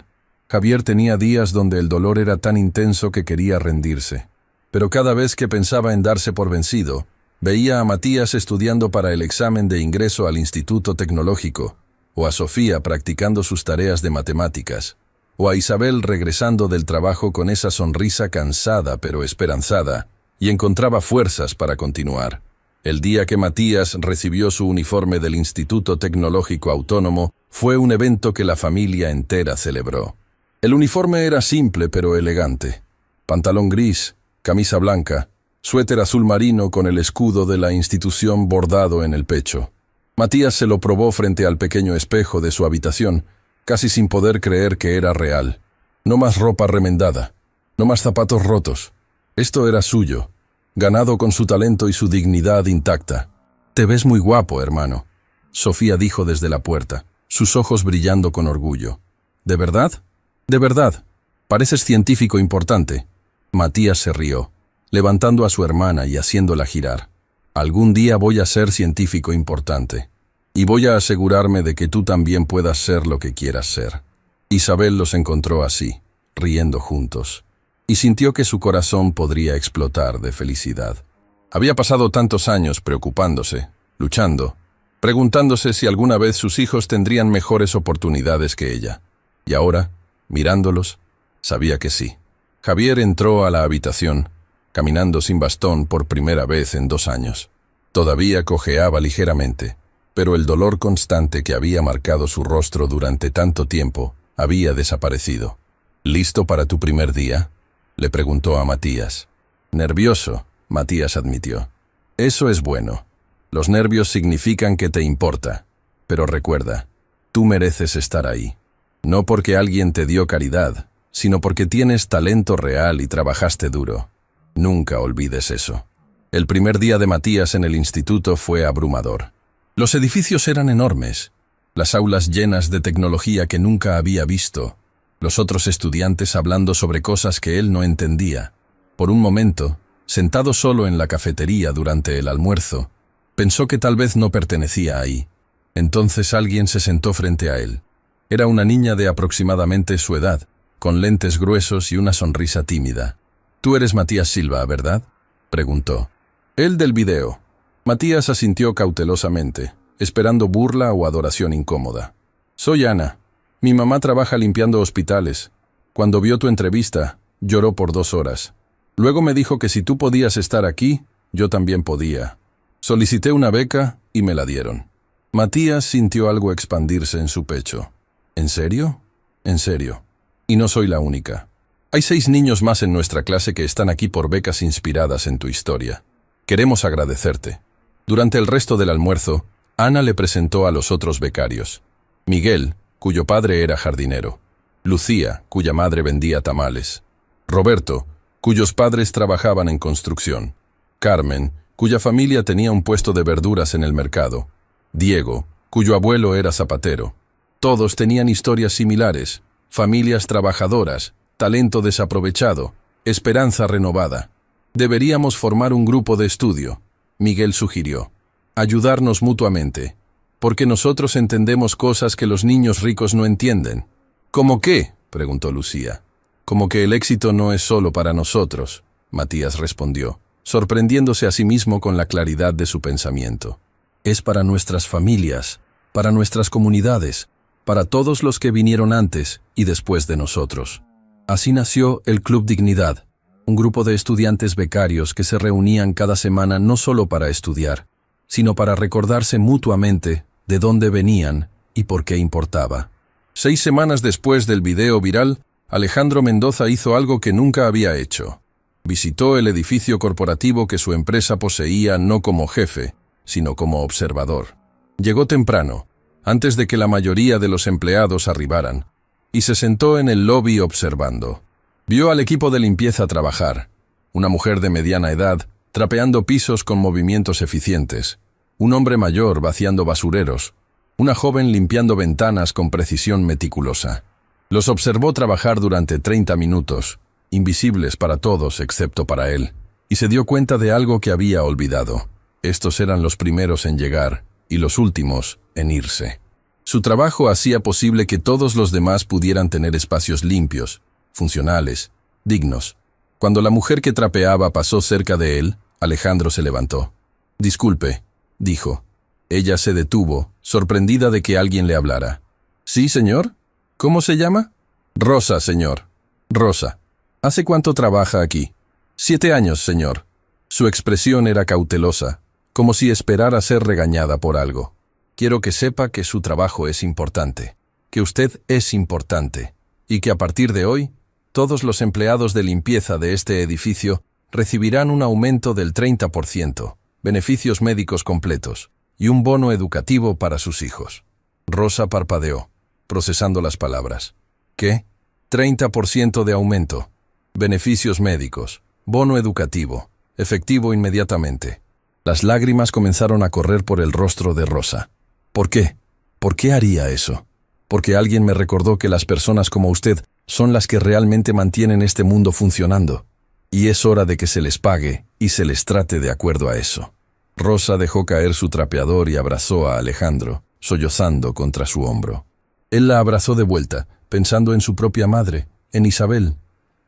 Javier tenía días donde el dolor era tan intenso que quería rendirse. Pero cada vez que pensaba en darse por vencido, veía a Matías estudiando para el examen de ingreso al Instituto Tecnológico, o a Sofía practicando sus tareas de matemáticas, o a Isabel regresando del trabajo con esa sonrisa cansada pero esperanzada, y encontraba fuerzas para continuar. El día que Matías recibió su uniforme del Instituto Tecnológico Autónomo fue un evento que la familia entera celebró. El uniforme era simple pero elegante. Pantalón gris, camisa blanca, suéter azul marino con el escudo de la institución bordado en el pecho. Matías se lo probó frente al pequeño espejo de su habitación, casi sin poder creer que era real. No más ropa remendada, no más zapatos rotos. Esto era suyo, ganado con su talento y su dignidad intacta. Te ves muy guapo, hermano, Sofía dijo desde la puerta, sus ojos brillando con orgullo. ¿De verdad? De verdad. Pareces científico importante. Matías se rió, levantando a su hermana y haciéndola girar. Algún día voy a ser científico importante. Y voy a asegurarme de que tú también puedas ser lo que quieras ser. Isabel los encontró así, riendo juntos, y sintió que su corazón podría explotar de felicidad. Había pasado tantos años preocupándose, luchando, preguntándose si alguna vez sus hijos tendrían mejores oportunidades que ella. Y ahora, mirándolos, sabía que sí. Javier entró a la habitación, caminando sin bastón por primera vez en 2 años. Todavía cojeaba ligeramente, pero el dolor constante que había marcado su rostro durante tanto tiempo había desaparecido. ¿Listo para tu primer día?, le preguntó a Matías. Nervioso, Matías admitió. Eso es bueno. Los nervios significan que te importa. Pero recuerda, tú mereces estar ahí. No porque alguien te dio caridad, sino porque tienes talento real y trabajaste duro. Nunca olvides eso. El primer día de Matías en el instituto fue abrumador. Los edificios eran enormes, las aulas llenas de tecnología que nunca había visto, los otros estudiantes hablando sobre cosas que él no entendía. Por un momento, Sentado solo en la cafetería durante el almuerzo, pensó que tal vez no pertenecía ahí. Entonces alguien se sentó frente a él. Era una niña de aproximadamente su edad, con lentes gruesos y una sonrisa tímida. «Tú eres Matías Silva, ¿verdad?», preguntó. «El del video». Matías asintió cautelosamente, esperando burla o adoración incómoda. «Soy Ana. Mi mamá trabaja limpiando hospitales. Cuando vio tu entrevista, lloró por 2 horas. Luego me dijo que si tú podías estar aquí, yo también podía. Solicité una beca y me la dieron». Matías sintió algo expandirse en su pecho. «¿En serio?». «En serio. Y no soy la única. Hay 6 niños más en nuestra clase que están aquí por becas inspiradas en tu historia. Queremos agradecerte». Durante el resto del almuerzo, Ana le presentó a los otros becarios. Miguel, cuyo padre era jardinero. Lucía, cuya madre vendía tamales. Roberto, cuyos padres trabajaban en construcción. Carmen, cuya familia tenía un puesto de verduras en el mercado. Diego, cuyo abuelo era zapatero. Todos tenían historias similares, familias trabajadoras, talento desaprovechado, esperanza renovada. «Deberíamos formar un grupo de estudio», Miguel sugirió. «Ayudarnos mutuamente, porque nosotros entendemos cosas que los niños ricos no entienden». «¿Cómo qué?», preguntó Lucía. «Como que el éxito no es solo para nosotros», Matías respondió, sorprendiéndose a sí mismo con la claridad de su pensamiento. «Es para nuestras familias, para nuestras comunidades, para todos los que vinieron antes y después de nosotros». Así nació el Club Dignidad, un grupo de estudiantes becarios que se reunían cada semana no solo para estudiar, sino para recordarse mutuamente de dónde venían y por qué importaba. 6 semanas después del video viral, Alejandro Mendoza hizo algo que nunca había hecho. Visitó el edificio corporativo que su empresa poseía no como jefe, sino como observador. Llegó temprano, antes de que la mayoría de los empleados arribaran, y se sentó en el lobby observando. Vio al equipo de limpieza trabajar, una mujer de mediana edad, trapeando pisos con movimientos eficientes, un hombre mayor vaciando basureros, una joven limpiando ventanas con precisión meticulosa. Los observó trabajar durante 30 minutos, invisibles para todos excepto para él, y se dio cuenta de algo que había olvidado. Estos eran los primeros en llegar y los últimos en irse. Su trabajo hacía posible que todos los demás pudieran tener espacios limpios, funcionales, dignos. Cuando la mujer que trapeaba pasó cerca de él, Alejandro se levantó. «Disculpe», dijo. Ella se detuvo, sorprendida de que alguien le hablara. «¿Sí, señor? ¿Cómo se llama?» «Rosa, señor. Rosa. ¿Hace cuánto trabaja aquí?» «7 años, señor». Su expresión era cautelosa, como si esperara ser regañada por algo. «Quiero que sepa que su trabajo es importante, que usted es importante, y que a partir de hoy, todos los empleados de limpieza de este edificio recibirán un aumento del 30%, beneficios médicos completos y un bono educativo para sus hijos». Rosa parpadeó, procesando las palabras. «¿Qué? 30% de aumento, beneficios médicos, bono educativo, efectivo inmediatamente». Las lágrimas comenzaron a correr por el rostro de Rosa. «¿Por qué? ¿Por qué haría eso? Porque alguien me recordó que las personas como usted son las que realmente mantienen este mundo funcionando. Y es hora de que se les pague y se les trate de acuerdo a eso». Rosa dejó caer su trapeador y abrazó a Alejandro, sollozando contra su hombro. Él la abrazó de vuelta, pensando en su propia madre, en Isabel,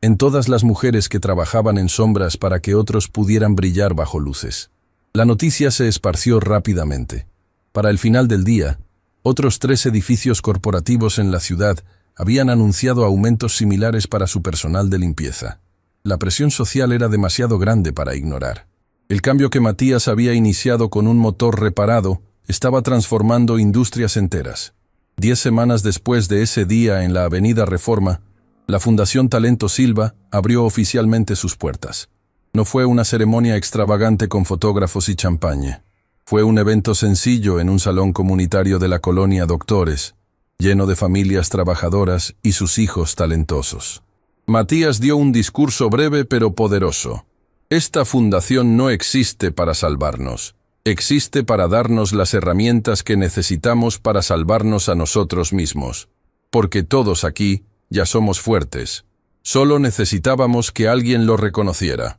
en todas las mujeres que trabajaban en sombras para que otros pudieran brillar bajo luces. La noticia se esparció rápidamente. Para el final del día, otros 3 edificios corporativos en la ciudad habían anunciado aumentos similares para su personal de limpieza. La presión social era demasiado grande para ignorar. El cambio que Matías había iniciado con un motor reparado estaba transformando industrias enteras. 10 semanas después de ese día en la Avenida Reforma, la Fundación Talento Silva abrió oficialmente sus puertas. No fue una ceremonia extravagante con fotógrafos y champaña. Fue un evento sencillo en un salón comunitario de la colonia Doctores, lleno de familias trabajadoras y sus hijos talentosos. Matías dio un discurso breve pero poderoso. Esta fundación no existe para salvarnos. Existe para darnos las herramientas que necesitamos para salvarnos a nosotros mismos. Porque todos aquí ya somos fuertes. Solo necesitábamos que alguien lo reconociera.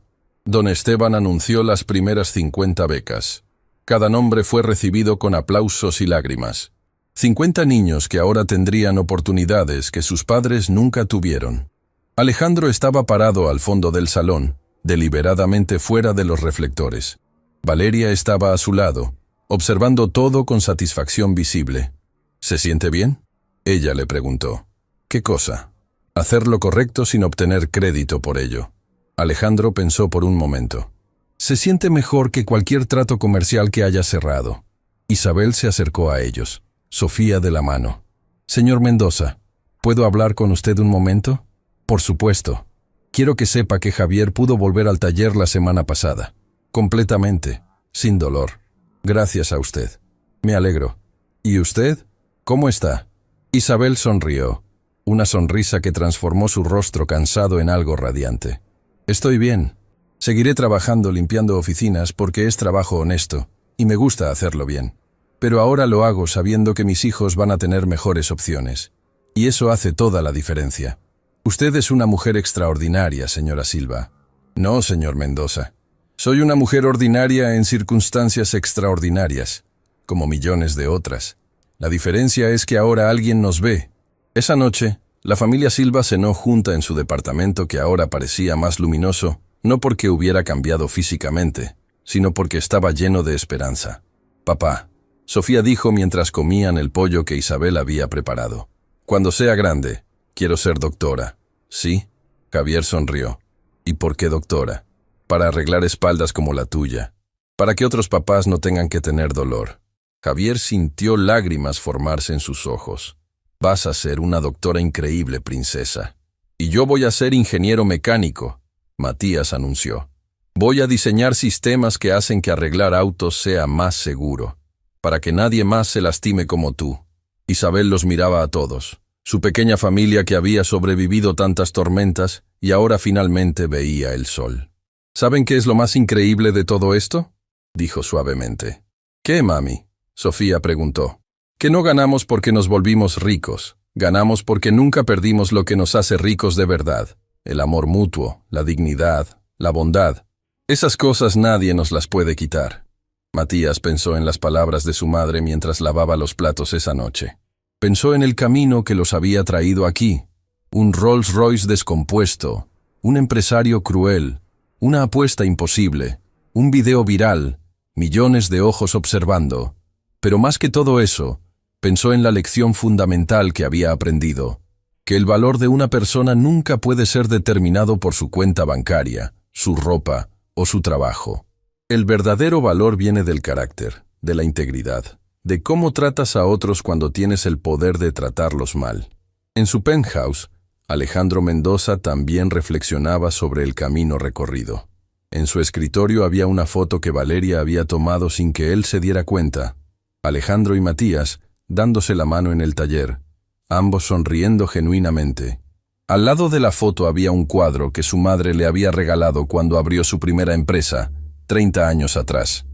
Don Esteban anunció las primeras 50 becas. Cada nombre fue recibido con aplausos y lágrimas. 50 niños que ahora tendrían oportunidades que sus padres nunca tuvieron. Alejandro estaba parado al fondo del salón, deliberadamente fuera de los reflectores. Valeria estaba a su lado, observando todo con satisfacción visible. ¿Se siente bien?, ella le preguntó. ¿Qué cosa? Hacer lo correcto sin obtener crédito por ello. Alejandro pensó por un momento. Se siente mejor que cualquier trato comercial que haya cerrado. Isabel se acercó a ellos, Sofía de la mano. Señor Mendoza, ¿puedo hablar con usted un momento? Por supuesto. Quiero que sepa que Javier pudo volver al taller la semana pasada. Completamente, sin dolor. Gracias a usted. Me alegro. ¿Y usted? ¿Cómo está? Isabel sonrió, una sonrisa que transformó su rostro cansado en algo radiante. Estoy bien. Seguiré trabajando limpiando oficinas porque es trabajo honesto, y me gusta hacerlo bien. Pero ahora lo hago sabiendo que mis hijos van a tener mejores opciones. Y eso hace toda la diferencia. Usted es una mujer extraordinaria, señora Silva. No, señor Mendoza. Soy una mujer ordinaria en circunstancias extraordinarias, como millones de otras. La diferencia es que ahora alguien nos ve. Esa noche, la familia Silva cenó junta en su departamento que ahora parecía más luminoso, no porque hubiera cambiado físicamente, sino porque estaba lleno de esperanza. Papá, Sofía dijo mientras comían el pollo que Isabel había preparado. Cuando sea grande, quiero ser doctora. ¿Sí? Javier sonrió. ¿Y por qué doctora? Para arreglar espaldas como la tuya. Para que otros papás no tengan que tener dolor. Javier sintió lágrimas formarse en sus ojos. Vas a ser una doctora increíble, princesa. Y yo voy a ser ingeniero mecánico, Matías anunció. Voy a diseñar sistemas que hacen que arreglar autos sea más seguro, para que nadie más se lastime como tú. Isabel los miraba a todos, su pequeña familia que había sobrevivido tantas tormentas y ahora finalmente veía el sol. ¿Saben qué es lo más increíble de todo esto?, dijo suavemente. ¿Qué, mami?, Sofía preguntó. Que no ganamos porque nos volvimos ricos, ganamos porque nunca perdimos lo que nos hace ricos de verdad. El amor mutuo, la dignidad, la bondad. Esas cosas nadie nos las puede quitar. Matías pensó en las palabras de su madre mientras lavaba los platos esa noche. Pensó en el camino que los había traído aquí. Un Rolls Royce descompuesto, un empresario cruel, una apuesta imposible, un video viral, millones de ojos observando. Pero más que todo eso, pensó en la lección fundamental que había aprendido, que el valor de una persona nunca puede ser determinado por su cuenta bancaria, su ropa o su trabajo. El verdadero valor viene del carácter, de la integridad, de cómo tratas a otros cuando tienes el poder de tratarlos mal. En su penthouse, Alejandro Mendoza también reflexionaba sobre el camino recorrido. En su escritorio había una foto que Valeria había tomado sin que él se diera cuenta. Alejandro y Matías, dándose la mano en el taller, ambos sonriendo genuinamente. Al lado de la foto había un cuadro que su madre le había regalado cuando abrió su primera empresa, 30 años atrás.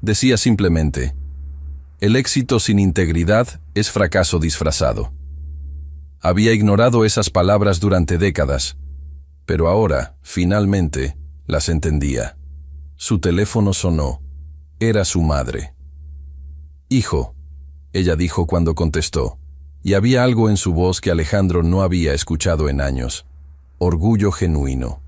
Decía simplemente, el éxito sin integridad es fracaso disfrazado. Había ignorado esas palabras durante décadas, pero ahora, finalmente, las entendía. Su teléfono sonó. Era su madre. «Hijo», ella dijo cuando contestó, y había algo en su voz que Alejandro no había escuchado en años. Orgullo genuino.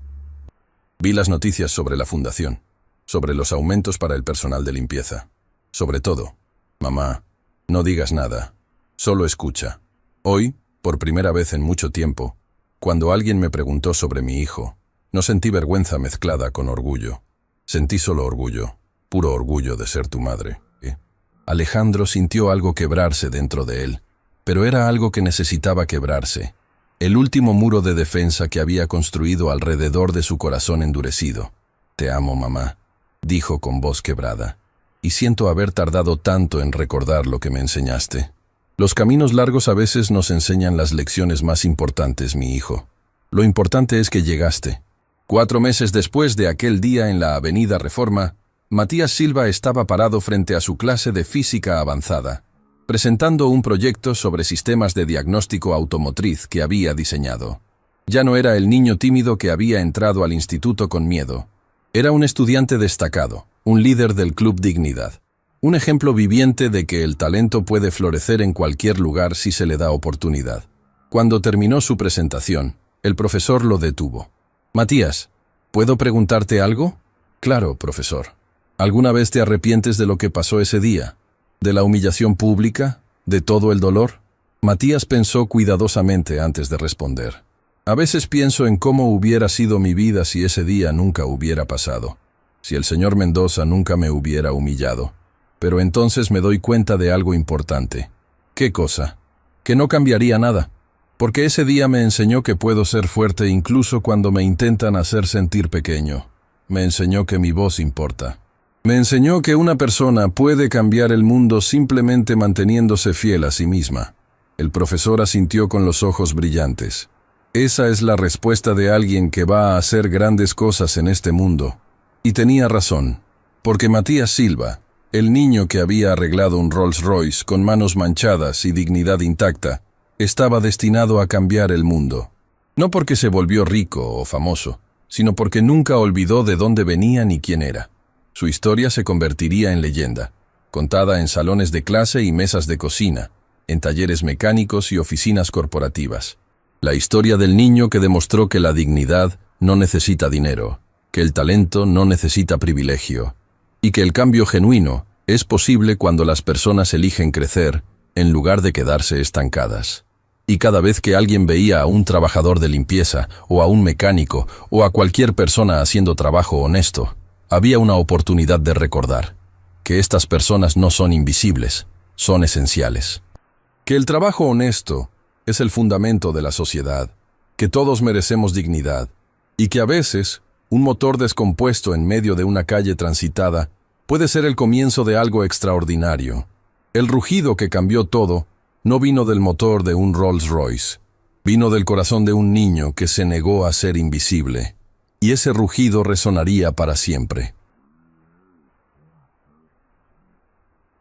Vi las noticias sobre la fundación, sobre los aumentos para el personal de limpieza. Sobre todo, mamá, no digas nada, solo escucha. Hoy, por primera vez en mucho tiempo, cuando alguien me preguntó sobre mi hijo, no sentí vergüenza mezclada con orgullo. Sentí solo orgullo, puro orgullo de ser tu madre. Alejandro sintió algo quebrarse dentro de él, pero era algo que necesitaba quebrarse. El último muro de defensa que había construido alrededor de su corazón endurecido. «Te amo, mamá», dijo con voz quebrada, «y siento haber tardado tanto en recordar lo que me enseñaste. Los caminos largos a veces nos enseñan las lecciones más importantes, mi hijo. Lo importante es que llegaste». 4 meses después de aquel día en la Avenida Reforma, Matías Silva estaba parado frente a su clase de física avanzada, presentando un proyecto sobre sistemas de diagnóstico automotriz que había diseñado. Ya no era el niño tímido que había entrado al instituto con miedo. Era un estudiante destacado, un líder del Club Dignidad. Un ejemplo viviente de que el talento puede florecer en cualquier lugar si se le da oportunidad. Cuando terminó su presentación, el profesor lo detuvo. «Matías, ¿puedo preguntarte algo?» «Claro, profesor. ¿Alguna vez te arrepientes de lo que pasó ese día? ¿De la humillación pública? ¿De todo el dolor?» Matías pensó cuidadosamente antes de responder. «A veces pienso en cómo hubiera sido mi vida si ese día nunca hubiera pasado. Si el señor Mendoza nunca me hubiera humillado. Pero entonces me doy cuenta de algo importante». «¿Qué cosa?» «Que no cambiaría nada. Porque ese día me enseñó que puedo ser fuerte incluso cuando me intentan hacer sentir pequeño. Me enseñó que mi voz importa. Me enseñó que una persona puede cambiar el mundo simplemente manteniéndose fiel a sí misma». El profesor asintió con los ojos brillantes. «Esa es la respuesta de alguien que va a hacer grandes cosas en este mundo». Y tenía razón, porque Matías Silva, el niño que había arreglado un Rolls Royce con manos manchadas y dignidad intacta, estaba destinado a cambiar el mundo. No porque se volvió rico o famoso, sino porque nunca olvidó de dónde venía ni quién era. Su historia se convertiría en leyenda, contada en salones de clase y mesas de cocina, en talleres mecánicos y oficinas corporativas. La historia del niño que demostró que la dignidad no necesita dinero, que el talento no necesita privilegio, y que el cambio genuino es posible cuando las personas eligen crecer en lugar de quedarse estancadas. Y cada vez que alguien veía a un trabajador de limpieza, o a un mecánico, o a cualquier persona haciendo trabajo honesto, había una oportunidad de recordar que estas personas no son invisibles, son esenciales. Que el trabajo honesto es el fundamento de la sociedad, que todos merecemos dignidad, y que a veces un motor descompuesto en medio de una calle transitada puede ser el comienzo de algo extraordinario. El rugido que cambió todo no vino del motor de un Rolls Royce, vino del corazón de un niño que se negó a ser invisible, y ese rugido resonaría para siempre.